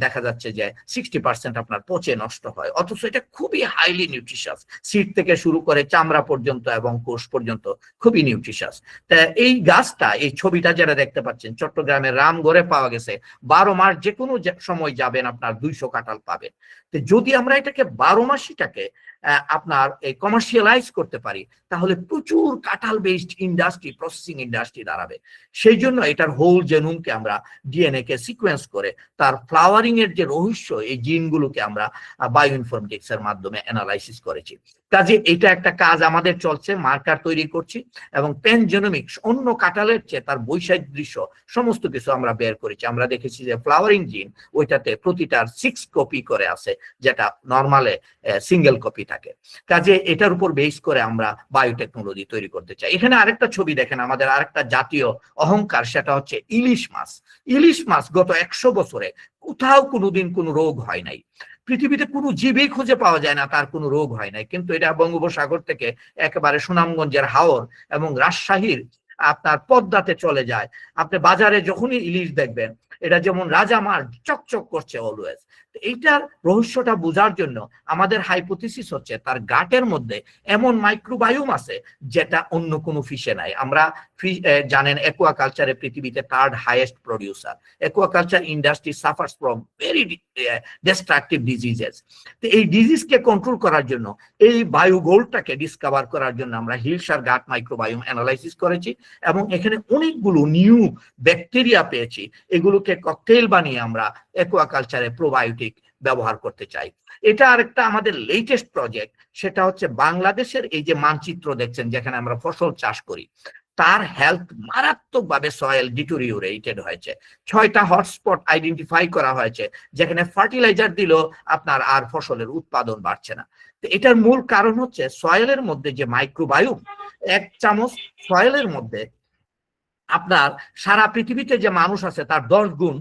দেখা যাচ্ছে যে 60% আপনার পচে নষ্ট হয়, অথচ এটা খুবই হাইলি নিউট্রিশাস। সিড থেকে শুরু করে চামড়া পর্যন্ত এবং কোষ পর্যন্ত খুবই নিউট্রিশাস। তা এই গাছটা, এই ছবিটা যারা দেখতে পাচ্ছেন চট্টগ্রামের রামগড়ে পাওয়া গেছে। 12 মাস যে কোনো সময় যাবেন আপনার 200 কাঁঠাল পাবেন। তো যদি আমরা এটাকে 12 মাসিটাকে আপনার এই কমার্শিয়ালাইজ করতে পারি তাহলে প্রচুর কাঁঠাল বেসড ইন্ডাস্ট্রি, প্রসেসিং ইন্ডাস্ট্রি দাঁড়াবে। সেই জন্য এটার হোল জেনোমকে আমরা ডিএনএ কে সিকোয়েন্স করে তার ফ্লাওয়ারিং এর যে রহস্য, এই জিনগুলোকে আমরা বায়োইনফরমেটিক্স এর মাধ্যমে অ্যানালাইসিস করেছি। কাজে এটা একটা কাজ আমাদের চলছে, মার্কার তৈরি করছি এবং প্যানজেনোমিক্স অন্য কাঁঠালের চেয়ে তার বৈসাদৃশ্য সমস্ত কিছু আমরা বের করেছি। আমরা দেখেছি যে ফ্লাওয়ারিং জিন ওইটাতে প্রতিটার 6 কপি করে আছে, যেটা নর্মালে সিঙ্গেল কপি থাকে। কাজে এটার উপর বেস করে আমরা বায়োটেকনোলজি তৈরি করতে চাই। এখানে আরেকটা ছবি দেখেন, আমাদের আরেকটা জাতীয় অহংকার, সেটা হচ্ছে ইলিশ মাছ। ইলিশ মাছ গত 100 বছরে কোথাও কোনোদিন কোনো রোগ হয় নাই। পৃথিবীতে কোনো জীবই খুঁজে পাওয়া যায় না তার কোনো রোগ হয় নাই, কিন্তু এটা বঙ্গোপসাগর থেকে একেবারে সুনামগঞ্জের হাওর এবং রাজশাহীর আপনার পদ্মাতে চলে যায়। আপনি বাজারে যখনই ইলিশ দেখবেন এটা যেমন রাজা মাছ চকচক করছে অলওয়েজ। এইটার রহস্যটা বোঝার জন্য আমাদের হাইপোথিসিস হচ্ছে তার গাটের মধ্যে এমন মাইক্রোবায়োম আছে যেটা অন্য কোনো ফিশে নাই। আমরা জানেন অ্যাকুয়াকালচারে পৃথিবীতে 3rd highest producer. Aquaculture industry suffers from very destructive diseases. তো এই ডিজিজকে কন্ট্রোল করার জন্য, এই বায়োগোল্ডটাকে ডিসকভার করার জন্য আমরা হিলসার গাট মাইক্রোবায়োম অ্যানালাইসিস করেছি এবং এখানে অনেকগুলো নিউ ব্যাকটেরিয়া পেয়েছি। এগুলোকে ককটেল বানিয়ে আমরা অ্যাকুয়াকালচারে প্রোবায়োটিক ব্যবহার করতে চাই। এটা আরেকটা আমাদের লেটেস্ট প্রজেক্ট, সেটা হচ্ছে বাংলাদেশের এই যে মানচিত্র দেখছেন যেখানে আমরা ফসল চাষ করি, তার হেলথ মারাত্মকভাবে সয়েল ডিটোরিওরেটেড হয়েছে। 6টা হটস্পট আইডেন্টিফাই করা হয়েছে যেখানে ফার্টিলাইজার দিলেও আপনার আর ফসলের উৎপাদন বাড়ছে না। তো এটার মূল কারণ হচ্ছে সয়েলের মধ্যে যে মাইক্রোবায়োম, 1 চামচ সয়েলের মধ্যে আপনার সারা পৃথিবীতে যে মানুষ আছে তার 10 গুণ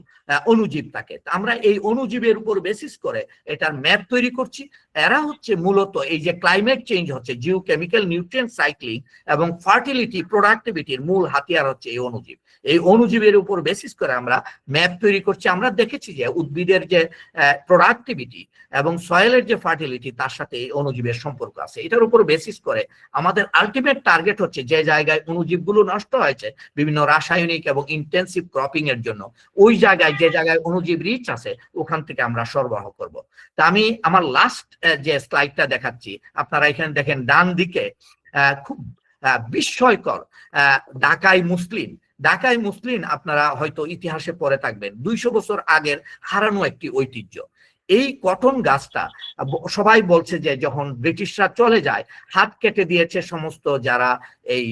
অণুজীব থাকে। আমরা এই অণুজীবের উপর বেসিস করে এটার ম্যাপ তৈরি করছি। এরা হচ্ছে মূলত এই যে ক্লাইমেট চেঞ্জ হচ্ছে, জিওকেমিক্যাল নিউট্রিয়েন্ট সাইক্লিং এবং ফার্টিলিটি প্রোডাক্টিভিটির মূল হাতিয়ার হচ্ছে এই অণুজীব। এই অণুজীবের উপর বেসিস করে আমরা ম্যাপ তৈরি করছি। আমরা দেখেছি যে উদ্ভিদের যে প্রোডাক্টিভিটি এবং সয়েলের যে ফার্টিলিটি তার সাথে এই অণুজীবের সম্পর্ক আছে। এটার উপর বেসিস করে আমাদের আলটিমেট টার্গেট হচ্ছে যে জায়গায় অণুজীবগুলো নষ্ট হয়েছে বিভিন্ন রাসায়নিক এবং ইন্টেন্সিভ ক্রপিং এর জন্য, ওই জায়গায় যে জায়গায় অণুজীব রিচ আছে ওখান থেকে আমরা সরবরাহ করব। তা আমি আমার লাস্ট যে স্লাইডটা দেখাচ্ছি, আপনারা এখানে দেখেন ডান দিকে খুব বিস্ময়কর ঢাকাই মুসলিম। ঢাকাই মুসলিম আপনারা হয়তো ইতিহাসে পড়ে থাকবেন, 200 বছর আগের হারানো একটি ঐতিহ্য। এই কটন গাছটা সবাই বলছে যে যখন ব্রিটিশরা চলে যায় হাত কেটে দিয়েছে, সমস্ত যারা এই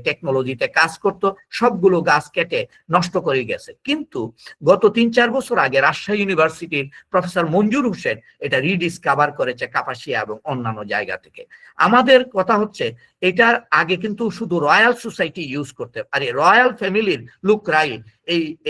টেকনোলজিতে কাজ করত সবগুলো গাছ কেটে নষ্ট করে গেছে। কিন্তু গত 3-4 বছর আগে রাজশাহী ইউনিভার্সিটির প্রফেসর মঞ্জুর হোসেন এটা রিডিসকভার করেছে কাপাসিয়া এবং অন্যান্য জায়গা থেকে। আমাদের কথা হচ্ছে এটার আগে কিন্তু শুধু রয়্যাল সোসাইটি ইউজ করতে পারে, রয়্যাল ফ্যামিলির লোকরাই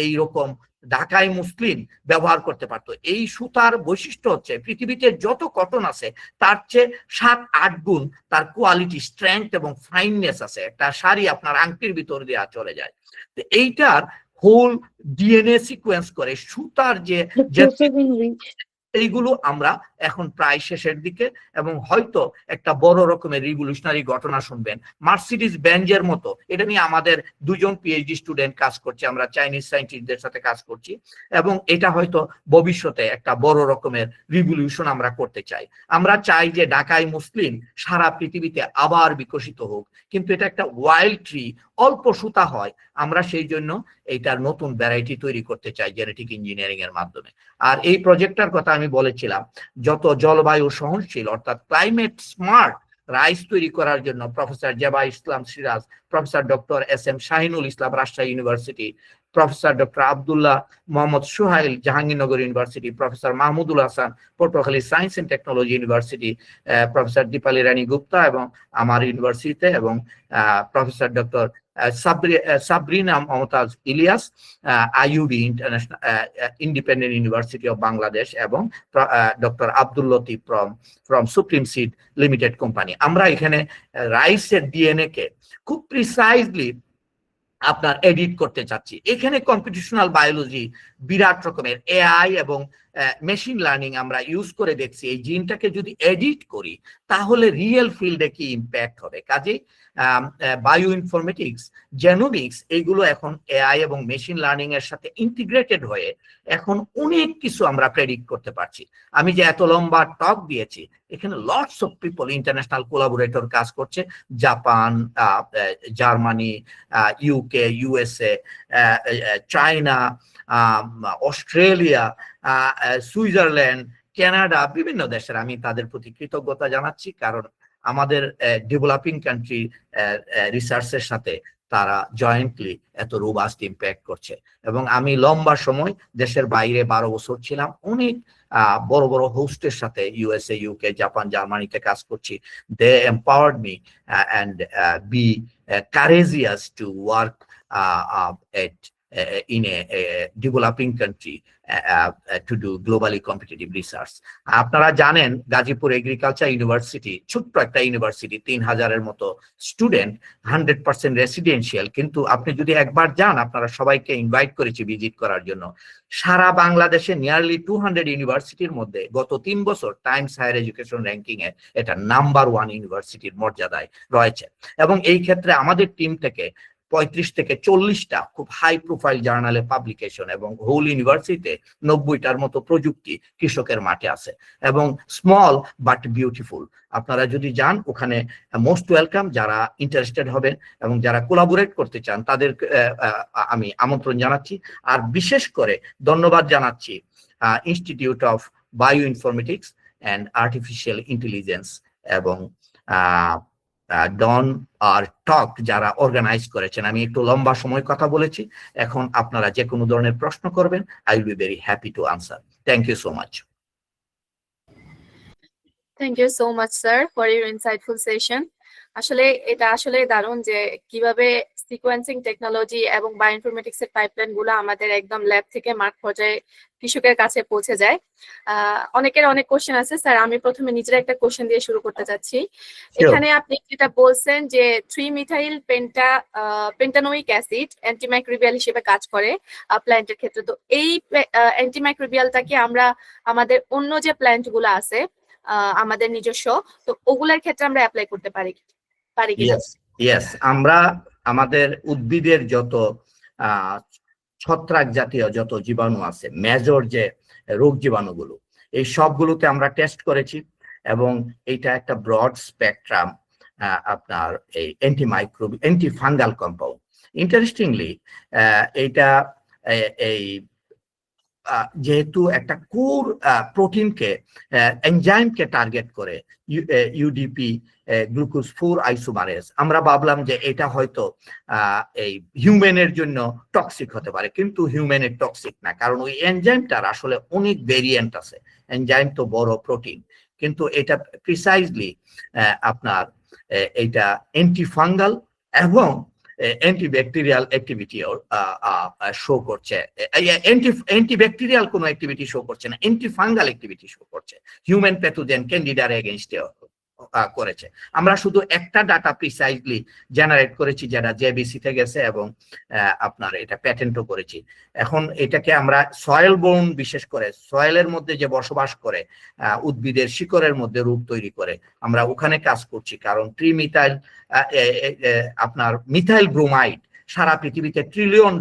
এই রকম ঢাকাই মুসলিম ব্যবহার করতে পারতো। এই সুতার বৈশিষ্ট্য হচ্ছে পৃথিবীতে যত কটন আছে তার চেয়ে 7-8 গুণ তার কোয়ালিটি, স্ট্রেংথ এবং ফাইননেস আছে। একটা শাড়ি আপনার আংটির ভিতর দিয়ে চলে যায়। তো এইটার হোল ডিএনএ সিকোয়েন্স করে সুতার যে এইগুলো আমরা এখন প্রায় শেষের দিকে, এবং হয়তো একটা বড় রকমের রিভলিউশনারি ঘটনা শুনবেন। মার্সিডিজ বেঞ্জের মতো এটা নিয়ে আমাদের 2জন পিএইচডি স্টুডেন্ট কাজ করছে, আমরা চাইনিজ সায়েন্টিস্টদের সাথে কাজ করছি, এবং এটা হয়তো ভবিষ্যতে একটা বড় রকমের রিভলিউশন আমরা করতে চাই। আমরা চাই যে ঢাকাই মুসলিম সারা পৃথিবীতে আবার বিকশিত হোক, কিন্তু এটা একটা ওয়াইল্ড ট্রি, অল্প সুতা হয়। আমরা সেই জন্য এইটার নতুন ভ্যারাইটি তৈরি করতে চাই জেনেটিক ইঞ্জিনিয়ারিং এর মাধ্যমে। আর এই প্রজেক্টটার কথা আমি বলেছিলাম, যত জলবায়ু সহনশীল অর্থাৎ ক্লাইমেট স্মার্ট রাইস তৈরি করার জন্য professor Zeba Islam Siraj, professor doctor SM Shahinul Islam Rajshahi university, professor doctor Abdullah Mohammad Suhail Jahangirnagar university, professor Mahmudul Hasan Patuakhali science and technology university, professor Dipali Rani Gupta এবং আমার ইউনিভার্সিটিতে, এবং professor doctor Sabrina Momtaz Ilias IUB international independent university of Bangladesh, এবং doctor Abdul Latif from supreme seed limited company. আমরা এখানে রাইসের ডিএনএ কে খুব প্রিসাইজলি আপনার এডিট করতে চাচ্ছি। এখানে কম্পিটিশনাল বায়োলজি, বিরাট রকমের এআই এবং মেশিন লার্নিং আমরা ইউজ করে দেখছি এই জিনটাকে যদি এডিট করি তাহলে রিয়েল ফিল্ডে কি ইম্প্যাক্ট হবে। কাজেই বায়ো ইনফরমেটিক্স, জেনোমিক্স এইগুলো এখন এআই এবং মেশিন লার্নিং এর সাথে ইন্টিগ্রেটেড হয়ে এখন অনেক কিছু আমরা প্রেডিক্ট করতে পারছি। আমি যে এত লম্বা টক দিয়েছি, এখানে lots of people international collaborator কাজ করছে, Japan, Germany, UK, USA, China, Australia, Switzerland, Canada, বিভিন্ন দেশের আমি তাদের প্রতি কৃতজ্ঞতা জানাচ্ছি, কারণ আমাদের ডেভেলপিং কান্ট্রি রিসার্চের সাথে তারা জয়েন্টলি এত রোবাস্ট ইম্প্যাক্ট করছে। এবং আমি লম্বা সময় দেশের বাইরে 12 বছর ছিলাম, অনেক বড় বড় হোস্টের সাথে ইউএসএ, ইউকে, জাপান, জার্মানিতে কাজ করছি। They empowered me and be courageous to work in a developing country to do globally competitive research. আপনারা জানেন গাজীপুর এগ্রিকালচার ইউনিভার্সিটি ছোট্ট একটা ইউনিভার্সিটি, 3000-এর মতো স্টুডেন্ট, 100% রেসিডেন্সিয়াল। কিন্তু আপনি যদি একবার যান, আপনারা সবাইকে ইনভাইট করেছি ভিজিট করার জন্য, সারা বাংলাদেশে নিয়ারলি 200 ইউনিভার্সিটির মধ্যে গত 3 বছর টাইমস হায়ার এডুকেশন র্যাঙ্কিং এ এটা নাম্বার 1 ইউনিভার্সিটির মর্যাদায় রয়েছে। এবং এই ক্ষেত্রে আমাদের টিম থেকে 35 থেকে 40টা খুব হাই প্রোফাইল জার্নালে পাবলিকেশন, এবং হোল ইউনিভার্সিটিতে 90টার মতো প্রযুক্তি কৃষকের মাঠে আছে, এবং স্মল বাট বিউটিফুল। আপনারা যদি যান ওখানে মোস্ট ওয়েলকাম। যারা ইন্টারেস্টেড হবেন এবং যারা কোলাবোরেট করতে চান তাদের আমি আমন্ত্রণ জানাচ্ছি। আর বিশেষ করে ধন্যবাদ জানাচ্ছি institute of bio informatics and artificial intelligence এবং ডন আর টক যারা অর্গানাইজ করেছেন। আমি একটু লম্বা সময় কথা বলেছি, এখন আপনারা যে কোনো ধরনের প্রশ্ন করবেন, I will be very happy to answer. Thank you so much. Thank you so much, sir, for your insightful session. আসলে এটা আসলে দারুণ যে কিভাবে সিকোয়েন্সিং টেকনোলজি এবং বায়োইনফরমেটিক্স এর পাইপলাইন গুলো আমাদের একদম ল্যাব থেকে মাঠ পর্যায়ে কৃষকের কাছে পৌঁছে যায়। অনেকের অনেক কোশ্চেন আছে স্যার, আমি প্রথমে নিজের একটা কোশ্চেন দিয়ে শুরু করতে চাচ্ছি। এখানে আপনি যেটা বলছেন যে 3-মিথাইল পেন্টানোইক অ্যাসিড অ্যান্টিমাইক্রোবিয়াল হিসেবে কাজ করে প্ল্যান্টের ক্ষেত্রে, তো এই অ্যান্টিমাইক্রোবিয়ালটাকে আমরা আমাদের অন্য যে প্ল্যান্ট গুলো আছে আমাদের নিজস্ব, তো ওগুলার ক্ষেত্রে আমরা অ্যাপ্লাই করতে পারি কিনা? ইয়েস, আমরা আমাদের উদ্ভিদের যত ছত্রাক জাতীয় যত জীবাণু আছে, মেজর যে রোগ জীবাণুগুলো, এই সবগুলোতে আমরা টেস্ট করেছি এবং এটা একটা ব্রড স্পেকট্রাম আপনার এই অ্যান্টি ফাঙ্গাল কম্পাউন্ড। ইন্টারেস্টিংলি এইটা এই যেহেতু একটা কোর প্রোটিনকে এনজাইমকে টার্গেট করে, ইউডিপি গ্লুকোজ 4 আইসোমারেজ, আমরা ভাবলাম যে এটা হয়তো এই হিউম্যানের জন্য টক্সিক হতে পারে, কিন্তু হিউম্যানের টক্সিক না, কারণ ওই এনজাইমটার আসলে অনেক ভেরিয়েন্ট আছে। এনজাইম তো বড় প্রোটিন, কিন্তু এটা প্রিসাইজলি আপনার এটা অ্যান্টিফাঙ্গাল এবং অ্যান্টিব্যাকটেরিয়াল অ্যাক্টিভিটি শো করছে। অ্যান্টিব্যাকটেরিয়াল কোনো অ্যাক্টিভিটি শো করছে না, অ্যান্টিফাঙ্গাল অ্যাক্টিভিটি শো করছে। হিউম্যান প্যাথোজেন ক্যান্ডিডার এগেইনস্টে করেছে। আমরা শুধু একটা ডাটা প্রিসাইজলি জেনারেট করেছি যেটা জেবিসিতে গেছে এবং আপনার এটা প্যাটেন্টও করেছি। এখন এটাকে আমরা সয়েল বোর্ন, বিশেষ করে সয়েলের মধ্যে যে বসবাস করে উদ্ভিদের শিকড়ের মধ্যে রূপ তৈরি করে, আমরা ওখানে কাজ করছি। কারণ ট্রিমিথাইল আপনার মিথাইল ব্রোমাইড সারা পৃথিবীতে $1 ট্রিলিয়ন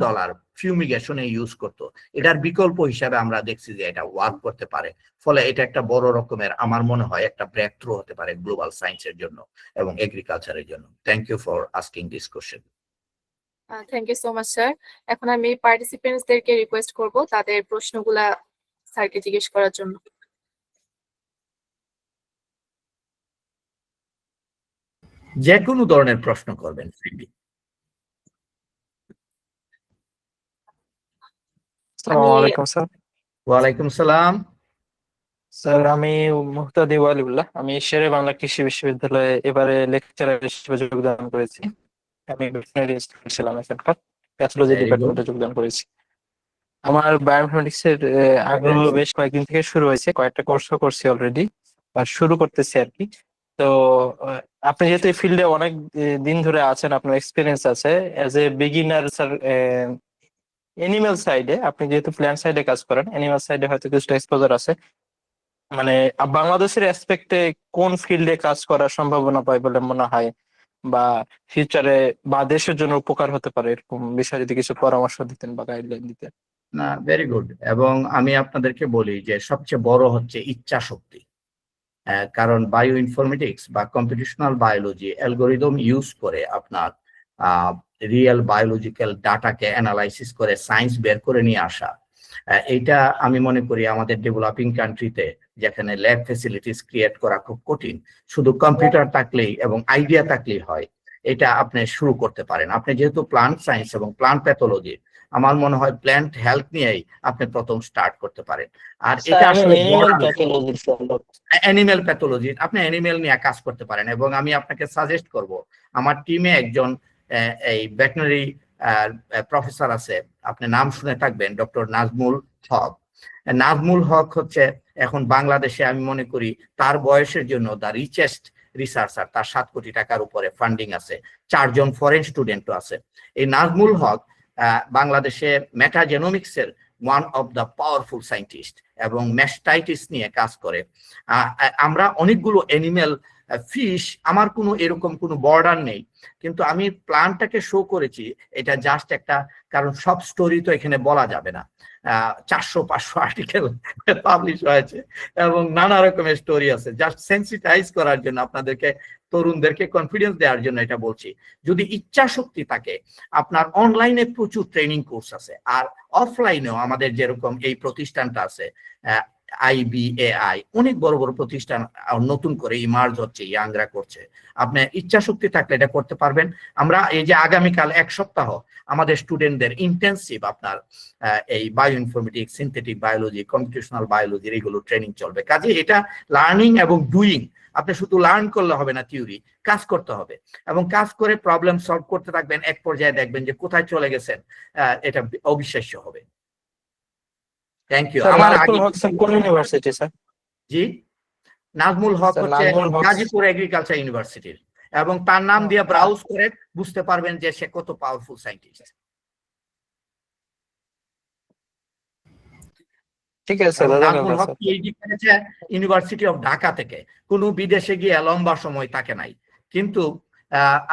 ফিউমিগেশনে ইউজ করতো, এটার বিকল্প হিসাবে আমরা দেখছি যে এটা ওয়ার্ক করতে পারে। ফলে এটা একটা বড় রকমের, আমার মনে হয় একটা ব্রেক থ্রু হতে পারে গ্লোবাল সায়েন্সের জন্য এবং এগ্রিকালচারের জন্য। Thank you for asking this question. Thank you so much sir. এখন আমি পার্টিসিপেন্টসদেরকে রিকোয়েস্ট করব তাদের প্রশ্নগুলা স্যারকে জিজ্ঞেস করার জন্য। যে কোনো ধরনের প্রশ্ন করবেন। আসসালামু আলাইকুম স্যার। ওয়ালাইকুম সালাম। স্যার আমি মুহতাদি ওয়ালিউল্লাহ, আমি শেরে বাংলা কৃষি বিশ্ববিদ্যালয়ে এবারে লেকচারার হিসেবে যোগদান করেছি। আমি ভেটেরিনারি স্টুডেন্ট ছিলাম, এখানকার প্যাথোলজি Very good. ডিপার্টমেন্টে যোগদান করেছি। আমার বায়োইনফরমেটিক্স এর আগ্রহ বেশ কয়েকদিন থেকে শুরু হয়েছে, কয়েকটা কোর্সও করছি অলরেডি, বা শুরু করতেছি আর কি। তো আপনি যেহেতু এই ফিল্ডে অনেক দিন ধরে আছেন, আপনার এক্সপিরিয়েন্স আছে, as a beginner sir, animal সাইডে আপনি যেহেতু প্ল্যান্ট সাইডে কাজ করেন, এনিম্যাল সাইডে হয়তো কিছুটা এক্সপোজার আছে, মানে বাংলাদেশের অ্যাসপেক্টে কোন ফিল্ডে কাজ করার সম্ভাবনা পায় বলে মনে হয়, বা ফিউচারে বা দেশের জন্য উপকার হতে পারে, এরকম বিষয়ে যদি কিছু পরামর্শ দিতেন বা গাইডলাইন দিতেন। না, ভেরি গুড। এবং আমি আপনাদেরকে বলি যে সবচেয়ে বড় হচ্ছে ইচ্ছা শক্তি। কারণ বায়ো ইনফরমেটিক্স বা কম্পিটিশনাল বায়োলজি অ্যালগোরিদম ইউজ করে আপনার রিয়েল বায়োলজিক্যাল ডাটাকে অ্যানালাইসিস করে সায়েন্স বের করে নিয়ে আসা, এইটা আমি মনে করি আমাদের ডেভেলপিং কান্ট্রিতে, যেখানে ল্যাব ফেসিলিটিস ক্রিয়েট করা খুব কঠিন, শুধু কম্পিউটার থাকলেই এবং আইডিয়া থাকলেই হয়, এটা আপনি শুরু করতে পারেন। আপনি যেহেতু প্লান্ট সায়েন্স এবং প্লান্ট প্যাথোলজি, আমার মনে হয় প্ল্যান্ট হেলথ নিয়েই আপনি প্রথম স্টার্ট করতে পারেন। আর এটা আসলে অ্যানিমেল প্যাথোলজি, আপনি অ্যানিমেল নিয়ে কাজ করতে পারেন। এবং আমি আপনাকে সাজেস্ট করব, আমার টিমে একজন এই ভেটেরিনারি প্রফেসর আছে, আপনি নাম শুনে থাকবেন, ডক্টর নাজমুল হক। নাজমুল হক হচ্ছে এখন বাংলাদেশে, আমি মনে করি তার বয়সের জন্য দ্য রিচেস্ট রিসার্চার। তার 7 কোটি টাকার উপরে ফান্ডিং আছে, 4 জন ফরেন স্টুডেন্টও আছে। এই নাজমুল হক বাংলাদেশে মেটাজেনোমিক্সের one of the powerful scientist এবং ম্যাস্টাইটিস নিয়ে কাজ করে। আমরা অনেকগুলো অ্যানিমেল ফিশ, আমার কোনো এরকম কোনো বর্ডার নেই, কিন্তু আমি প্ল্যানটাকে শো করেছি। এটা জাস্ট একটা, কারণ সব স্টোরি তো এখানে বলা যাবে না, 400-500 আর্টিকেল পাবলিশ হয়েছে এবং নানা রকমের স্টোরি আছে। জাস্ট সেন্সিটাইজ করার জন্য, আপনাদেরকে তরুণদেরকে কনফিডেন্স দেওয়ার জন্য এটা বলছি। যদি ইচ্ছা শক্তি থাকে, আপনার অনলাইনে প্রচুর ট্রেনিং কোর্স আছে, আর অফলাইনেও আমাদের যেরকম এই প্রতিষ্ঠানটা আছে IBAI, অনেক বড় বড় প্রতিষ্ঠান নতুন করে ইমার্জ হচ্ছে, ইয়াংরা করছে। আপনি ইচ্ছা শক্তি থাকলে এটা করতে পারবেন। আমরা এই যে আগামীকাল 1 সপ্তাহ আমাদের স্টুডেন্টদের ইন্টেন্সিভ আপনার এই bio informatics, synthetic biology, computational biology, এগুলো ট্রেনিং চলবে। কাজে এটা লার্নিং এবং ডুইং আপনি শুধু লার্ন করলে হবে না থিওরি, কাজ করতে হবে এবং কাজ করে প্রবলেম সলভ করতে থাকবেন, এক পর্যায়ে দেখবেন যে কোথায় চলে গেছেন, এটা অবিশ্বাস্য হবে। Thank you. স্যার আমার নাজমুল আগে হক স্যার কোন ইউনিভার্সিটি স্যার? জি, নাজমুল হক স্যার হচ্ছে নাজমুল হক গাজীপুর এগ্রিকালচার ইউনিভার্সিটির, এবং তার নাম দিয়ে ব্রাউজ করে বুঝতে পারবেন যে সে কত পাওয়ারফুল সায়েন্টিস্ট। ঠিক আছে স্যার, নাজমুল ধন্যবাদ হক স্যার। পিএইচডি করেছে ইউনিভার্সিটি অফ ঢাকা থেকে, কোনো বিদেশে গিয়ে লম্বা সময় থাকে নাই, কিন্তু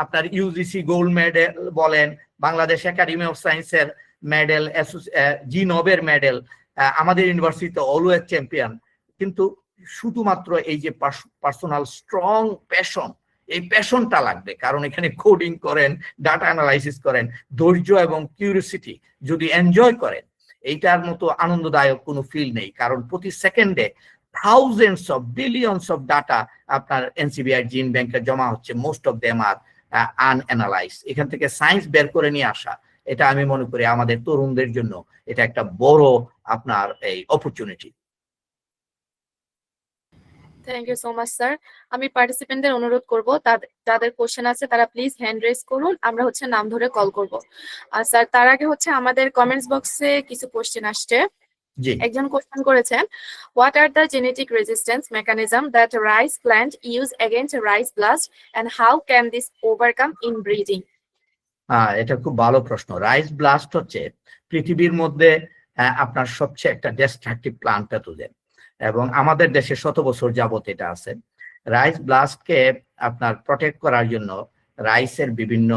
আপনার ইউজিসি গোল্ড মেডেল বলেন, বাংলাদেশ একাডেমি অফ সায়েন্সের মেডেল, জি নবের মেডেল, আমাদের ইউনিভার্সিটিতে অলওয়েজ চ্যাম্পিয়ন। কিন্তু শুধুমাত্র এই যে পার্সোনাল স্ট্রং প্যাশন, এই প্যাশনটা লাগবে, কারণ এখানে কোডিং করেন, ডাটা অ্যানালাইসিস করেন, ধৈর্য এবং কিউরিওসিটি যদি এনজয় করেন, এইটার মতো আনন্দদায়ক কোনো ফিল নেই। কারণ প্রতি সেকেন্ডে thousands of billions of data আপনার এনসিবিআই জিন ব্যাংকে জমা হচ্ছে, মোস্ট অফ দেম আর আনঅ্যানালাইজ। এখান থেকে সায়েন্স বের করে নিয়ে আসা, এটা আমি মনে করি আমাদের তরুণদের জন্য এটা একটা বড় আপনার এই opportunity. Thank you so much sir. আমি পার্টিসিপেন্টদের অনুরোধ করব, যাদের কোশ্চেন আছে তারা প্লিজ হ্যান্ড রেজ করুন, আমরা হচ্ছে নাম ধরে কল করব। আর স্যার তার আগে হচ্ছে আমাদের কমেন্টস বক্সে কিছু কোশ্চেন আসছে। জি, একজন কোশ্চেন করেছেন, what are the genetic resistance mechanism that rice plant use against rice blast and how can this overcome in breeding? এটা খুব ভালো প্রশ্ন। রাইস ব্লাস্ট হচ্ছে পৃথিবীর মধ্যে আপনার সবচেয়ে একটা ডিস্ট্রাকটিভ প্লান্ট প্যাথোজেন, এবং আমাদের দেশে শত বছর যাবত এটা আছে। রাইস ব্লাস্টকে আপনার প্রটেক্ট করার জন্য রাইসের বিভিন্ন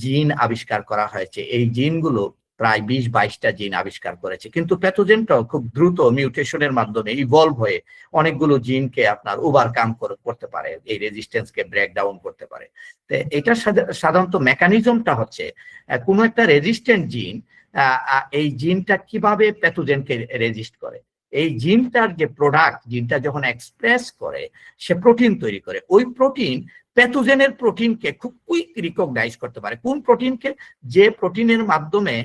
জিন আবিষ্কার করা হয়েছে। এই জিনগুলো প্রায় 20-22টা জিন আবিষ্কার করেছে, কিন্তু প্যাথোজেনটাও খুব দ্রুত মিউটেশনের মাধ্যমে ইভলভ হয়ে অনেকগুলো জিনকে আপনার ওভারকাম করতে পারে, এই রেজিস্ট্যান্সকে ব্রেক ডাউন করতে পারে। তো এটা সাধারণত মেকানিজমটা হচ্ছে কোনো একটা রেজিস্ট্যান্ট জিন, এই জিনটা কিভাবে প্যাথোজেনকে রেজিস্ট করে। এই জিনটার যে প্রোডাক্ট, জিনটা যখন এক্সপ্রেস করে সে প্রোটিন তৈরি করে, ওই প্রোটিন প্যাথোজেনের প্রোটিনকে খুব কুইক রিকগনাইজ করতে পারে। কোন প্রোটিনকে? যে প্রোটিনের মাধ্যমে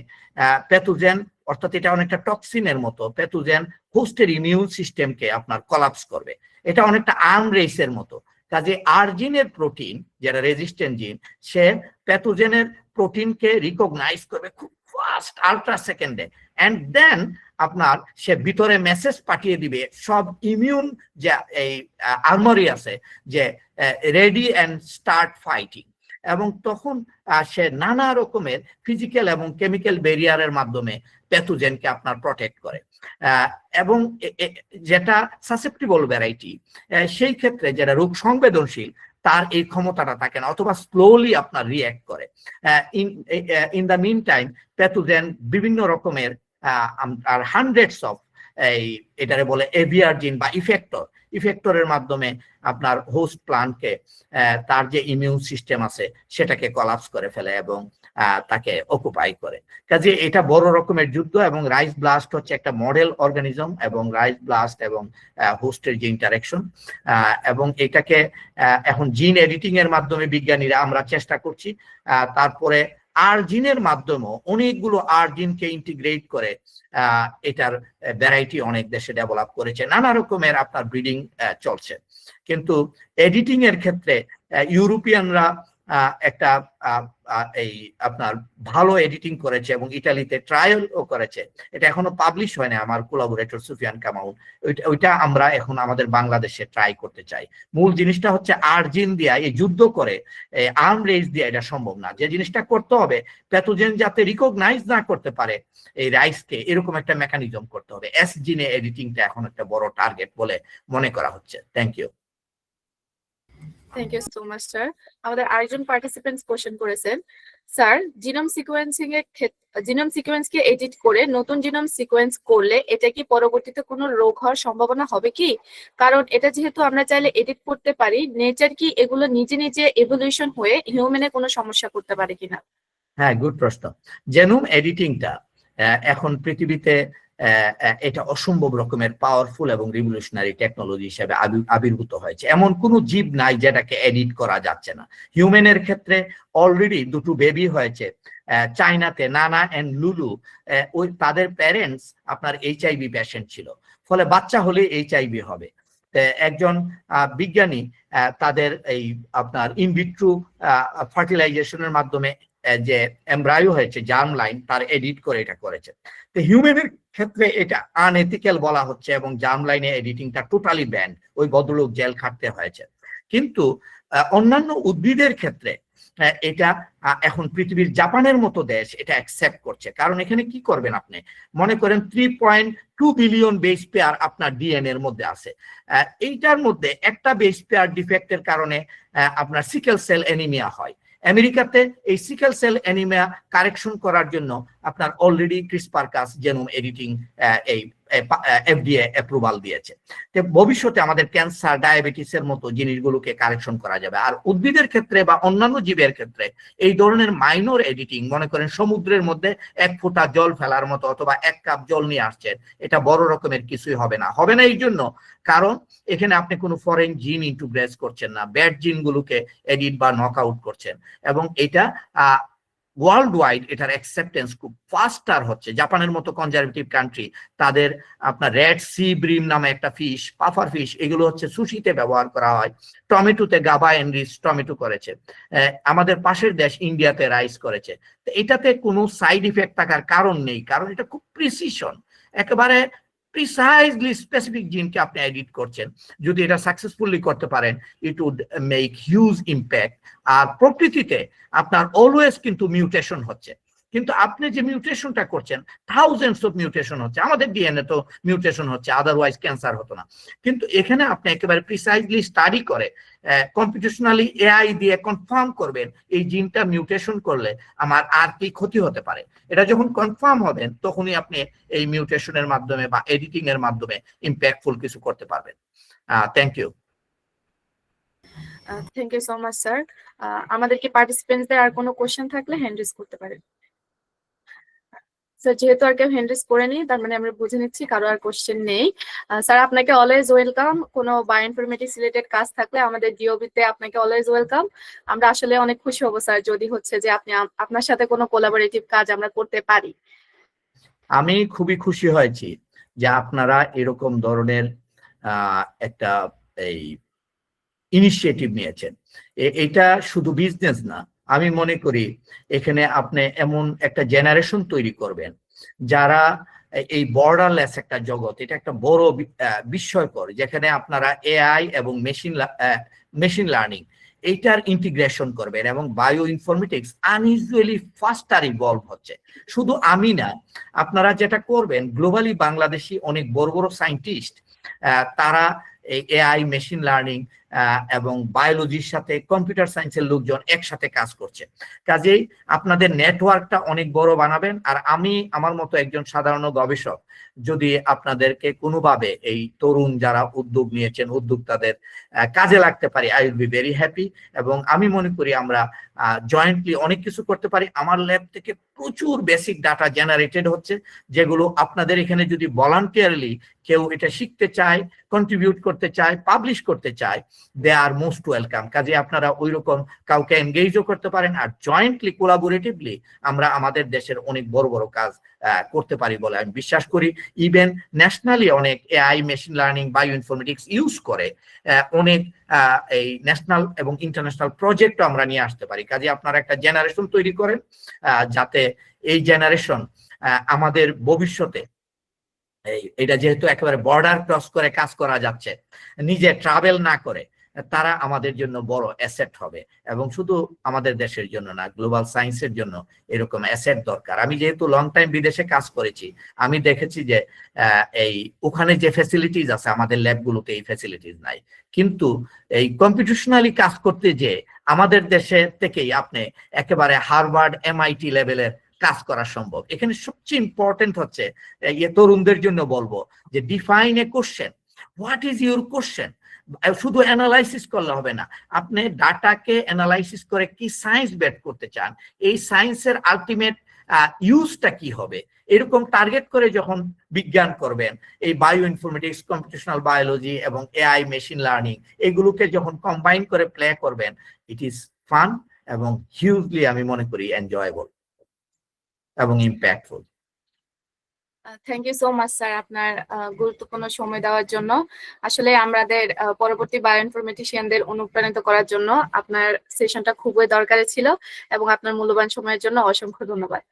প্যাথোজেন, অর্থাৎ এটা অনেকটা টক্সিনের মতো, প্যাথোজেন হোস্টের ইমিউন সিস্টেমকে আপনার কলাপস করবে। এটা অনেকটা আর্ম রেসের মতো। কাজে আর জিনের প্রোটিন, যারা রেজিস্ট্যান্ট জিন, সে প্যাথোজেনের প্রোটিনকে রিকগনাইজ করবে খুব ফাস্ট, আল্ট্রা সেকেন্ডে, এন্ড দেন আপনার সে ভিতরে মেসেজ পাঠিয়ে দিবে সব ইমিউন যে এই আর্মারি আছে, যে রেডি এন্ড স্টার্ট ফাইটিং। এবং তখন সে নানা রকমের ফিজিক্যাল এবং কেমিক্যাল ব্যারিয়ারের মাধ্যমে প্যাথোজেনকে আপনার প্রটেক্ট করে। এবং যেটা সাসেপ্টিবল ভ্যারাইটি, সেই ক্ষেত্রে যেটা রোগ সংবেদনশীল, তার এই ক্ষমতাটা থাকে না, অথবা স্লোলি আপনার রিঅ্যাক্ট করে। In the mean time pathogen বিভিন্ন রকমের আর হান্ড্রেডস অফ এটারে বলে এভিআর জিন বা ইফেক্টরের মাধ্যমে আপনার হোস্ট প্লান্টকে, তার যে ইমিউন সিস্টেম আছে সেটাকে কলাপস করে ফেলে এবং তাকে অকুপাই করে। কাজে এটা বড় রকমের যুদ্ধ, এবং রাইস ব্লাস্ট হচ্ছে একটা মডেল অর্গানিজম, এবং রাইস ব্লাস্ট এবং হোস্টের যে ইন্টারাকশন, এবং এটাকে এখন জিন এডিটিং এর মাধ্যমে বিজ্ঞানীরা আমরা চেষ্টা করছি। তারপরে আর জিনের মাধ্যমেও অনেকগুলো আর জিনকে ইন্টিগ্রেট করে এটার ভ্যারাইটি অনেক দেশে ডেভেলপ করেছে, নানা রকমের আপনার ব্রিডিং চলছে। কিন্তু এডিটিং এর ক্ষেত্রে ইউরোপিয়ানরা একটা এই আপনার ভালো এডিটিং করেছে এবং ইটালিতে ট্রায়ালও করেছে। এটা এখনো পাবলিশ হয় না, আমার কোলাবোরেটর সুফিয়ান কামাউন, ওইটা আমরা এখন আমাদের বাংলাদেশে ট্রাই করতে চাই। মূল জিনিসটা হচ্ছে আর জিন দিয়া এই যুদ্ধ করে আর্ম রেস দিয়ে এটা সম্ভব না। যে জিনিসটা করতে হবে, প্যাথোজেন যাতে রিকগনাইজ না করতে পারে এই রাইসকে, এরকম একটা মেকানিজম করতে হবে। এস জিনে এডিটিংটা এখন একটা বড় টার্গেট বলে মনে করা হচ্ছে। Thank you. Thank you so much sir. আমাদের আরেকজন পার্টিসিপেন্ট কোশ্চেন করেছেন, স্যার জিনোম সিকোয়েন্সিং এর জিনোম সিকোয়েন্সকে এডিট করে নতুন জিনোম সিকোয়েন্স করলে এটা কি পরবর্তীতে কোনো রোগ হওয়ার সম্ভাবনা হবে কি? কারণ এটা যেহেতু আমরা চাইলে এডিট করতে পারি, নেচার কি এগুলো নিজে নিজে এভলিউশন হয়ে হিউম্যানে কোনো সমস্যা করতে পারে কিনা? হ্যাঁ, গুড প্রশ্ন। জেনোম এডিটিংটা এখন পৃথিবীতে এটা অসম্ভব রকমের পাওয়ারফুল এবং রিভলিউশনারি টেকনোলজি হিসেবে আবির্ভূত হয়েছে। এমন কোনো জীব নাই যেটাকে এডিট করা যাচ্ছে না। হিউম্যানের ক্ষেত্রে অলরেডি দুটো বেবি হয়েছে চায়নাতে, নানা এন্ড লুলু। ওই তাদের প্যারেন্টস আপনার HIV পেশেন্ট ছিল, ফলে বাচ্চা হলে HIV হবে। একজন বিজ্ঞানী তাদের এই আপনার ইনভিট্রো ফার্টিলাইজেশনের মাধ্যমে যে এমব্রায়ো হয়েছে জার্ম লাইন তার এডিট করে এটা করেছে। তো হিউম্যানের ক্ষেত্রে এটা আনএথিক্যাল বলা হচ্ছে এবং জার্ম লাইনে এডিটিংটা টোটালি ব্যান্ড, ওই ভদ্রলোক জেল খাটতে হয়েছে। কিন্তু অন্যান্য উদ্ভিদের ক্ষেত্রে এটা এখন পৃথিবীর জাপানের মতো দেশ এটা অ্যাকসেপ্ট করছে। কারণ এখানে কি করবেন আপনি, মনে করেন 3.2 বিলিয়ন বেস পেয়ার আপনার ডিএনএ এর মধ্যে আছে, এইটার মধ্যে একটা বেস পেয়ার ডিফেক্টের কারণে আপনার সিকেল সেল অ্যানিমিয়া হয়। আমেরিকাতে এই সিকেল সেল অ্যানিমিয়া কারেকশন করার জন্য আপনার অলরেডি ক্রিসপার-কাস জেনোম এডিটিং এই FDA অ্যাপ্রুভাল দিয়েছে। তো ভবিষ্যতে আমাদের ক্যান্সার, ডায়াবেটিসের মতো জিনিসগুলোকে কারেকশন করা যাবে। আর উদ্ভিদের ক্ষেত্রে বা অন্যান্য জীবের ক্ষেত্রে এই ধরনের মাইনর এডিটিং, মনে করেন সমুদ্রের মধ্যে 1 ফোঁটা জল ফেলার মতো অথবা 1 কাপ জল নিয়ে আসছেন, এটা বড় রকমের কিছুই হবে না। হবে না এই জন্য কারণ এখানে আপনি কোনো ফরেন জিন ইন্টিগ্রেট করছেন না, ব্যাড জিনগুলোকে এডিট বা নক আউট করছেন, এবং এটা ওয়ার্ল্ড ওয়াইড এটার অ্যাকসেপ্টেন্স খুব ফাস্টার হচ্ছে। জাপানের মতো কনজারভেটিভ কান্ট্রি তাদের আপনার রেড সি ব্রিম নামে একটা ফিশ, পাফার ফিশ, এগুলো হচ্ছে সুশিতে ব্যবহার করা হয়। টমেটোতে গাবা এনরিচ টমেটো করেছে। আমাদের পাশের দেশ ইন্ডিয়াতে রাইস করেছে। তো এটাতে কোনো সাইড ইফেক্ট থাকার কারণ নেই, কারণ এটা খুব প্রিসিশন, একেবারে প্রিসাইজলি স্পেসিফিক জিনকে আপনি এডিট করছেন। যদি এটা সাকসেসফুলি করতে পারেন, it would make huge impact. আর প্রকৃতিতে আপনার অলওয়েজ কিন্তু মিউটেশন হচ্ছে, কিন্তু আপনি যে মিউটেশনটা করছেন, থাউজেন্ডস অফ মিউটেশন হচ্ছে। আমাদের ডিএনএ তো মিউটেশন হচ্ছে, আদারওয়াইজ ক্যান্সার হতো না। কিন্তু এখানে আপনি একেবারে প্রিসাইজলি স্টাডি করে কম্পিউটেশনালি এআই দিয়ে কনফার্ম করবেন এই জিনটা মিউটেশন করলে আমার আর কি ক্ষতি হতে পারে। এটা যখন কনফার্ম হবেন তখনই আপনি এই মিউটেশনের মাধ্যমে বা এডিটিং এর মাধ্যমে ইম্প্যাক্টফুল কিছু করতে পারবেন। Thank you. Thank you so much sir. আমাদের কি পার্টিসিপেন্টদের আর কোনো কোশ্চেন থাকলে হ্যান্ড রেজ করতে পারেন। স্যার যেহেতু আর কেউ হ্যান্ড রেজ করেনি, তার মানে আমরা বুঝে নিচ্ছি কারো আর কোশ্চেন নেই। স্যার আপনাকে অলওয়েজ ওয়েলকাম। কোনো বায়োইনফরমেটিক্স রিলেটেড কাজ থাকলে আমাদের ডিওবিতে আপনাকে অলওয়েজ ওয়েলকাম। আমরা আসলে অনেক খুশি হব স্যার যদি হচ্ছে যে আপনি আপনার সাথে কোনো কোলাবোরেটিভ কাজ আমরা করতে পারি। আমি খুবই খুশি হয়েছি যে আপনারা এরকম ধরনের একটা এই ইনিশিয়েটিভ নিয়েছেন। এটা শুধু বিজনেস না, আমি মনে করি এখানে আপনি এমন একটা জেনারেশন তৈরি করবেন যারা এই বর্ডারলেস একটা জগৎ, এটা একটা বড় বিস্ময়কর, যেখানে আপনারা এআই এবং মেশিন লার্নিং এইটার ইন্টিগ্রেশন করবেন এবং বায়ো ইনফরমেটিক্স আনইউজুয়ালি ফাস্টার ইভলভ হচ্ছে। শুধু আমি না, আপনারা যেটা করবেন, গ্লোবালি বাংলাদেশি অনেক বড় বড় সায়েন্টিস্ট তারা এই এআই, মেশিন লার্নিং এবং বায়োলজির সাথে কম্পিউটার সায়েন্সের লোকজন একসাথে কাজ করছে। কাজেই আপনাদের নেটওয়ার্কটা অনেক বড় বানাবেন। আর আমি আমার মতো একজন সাধারণ গবেষক যদি আপনাদেরকে কোনোভাবে এই তরুণ যারা উদ্যোগ নিয়েছেন, উদ্যোক্তাদের কাজে লাগতে পারি, I will be very happy. এবং আমি মনে করি আমরা জয়েন্টলি অনেক কিছু করতে পারি। আমার ল্যাব থেকে প্রচুর বেসিক ডাটা জেনারেটেড হচ্ছে, যেগুলো আপনাদের এখানে যদি ভলান্টিয়ারলি কেউ এটা শিখতে চায়, কন্ট্রিবিউট করতে চায়, পাবলিশ করতে চায়, দে আর মোস্ট ওয়েলকাম। কাজে আপনারা ওই রকম কাউকে এনগেজও করতে পারেন। আর জয়েন্টলি কোলাবোরেটিভলি আমরা আমাদের দেশের অনেক বড় বড় কাজ করতে পারি বলে আমি বিশ্বাস করি। ইভেন ন্যাশনালি অনেক AI, machine learning, bio informatics use করে অনেক এই ন্যাশনাল এবং ইন্টারন্যাশনাল প্রজেক্টও আমরা নিয়ে আসতে পারি। কাজে আপনারা একটা জেনারেশন তৈরি করেন যাতে এই জেনারেশন আমাদের ভবিষ্যতে এটা যেহেতু একেবারে বর্ডার ক্রস করে কাজ করা যাচ্ছে, নিজে ট্রাভেল না করে, তারা আমাদের জন্য বড় অ্যাসেট হবে। এবং শুধু আমাদের দেশের জন্য না, গ্লোবাল সায়েন্সের জন্য এরকম অ্যাসেট দরকার। আমি যেহেতু লং টাইম বিদেশে কাজ করেছি, আমি দেখেছি যে এই ওখানে যে ফ্যাসিলিটিস আছে আমাদের ল্যাবগুলোতে এই ফ্যাসিলিটিস নাই। কিন্তু এই কম্পিটিশনালি কাজ করতে যে আমাদের দেশে থেকেই আপনি একেবারে হার্ভার্ড, MIT লেভেলের কাজ করা সম্ভব। এখানে সবচেয়ে ইম্পর্টেন্ট হচ্ছে তরুণদের জন্য বলবো যে define a question. What is your question? শুধু অ্যানালাইসিস করলে হবে না, আপনি ডাটাকে অ্যানালাইসিস করে কি সায়েন্স বের করতে চান, এই সায়েন্সের আলটিমেট ইউজটা কি হবে, এরকম টার্গেট করে যখন বিজ্ঞান করবেন, এই বায়ো ইনফরমেটিক্স, কম্পিউটেশনাল বায়োলজি এবং এআই, মেশিন লার্নিং এগুলোকে যখন কম্বাইন করে প্লে করবেন, ইট ইজ ফান এবং হিউজলি আমি মনে করি এনজয়েবল এবং impactful. Thank you so much sir, আপনার গুরুত্বপূর্ণ সময় দেওয়ার জন্য। আসলে আমাদের পরবর্তী বায়োইনফরমেটিশিয়ানদের অনুপ্রাণিত করার জন্য আপনার সেশনটা খুবই দরকারি ছিল, এবং আপনার মূল্যবান সময়ের জন্য অসংখ্য ধন্যবাদ।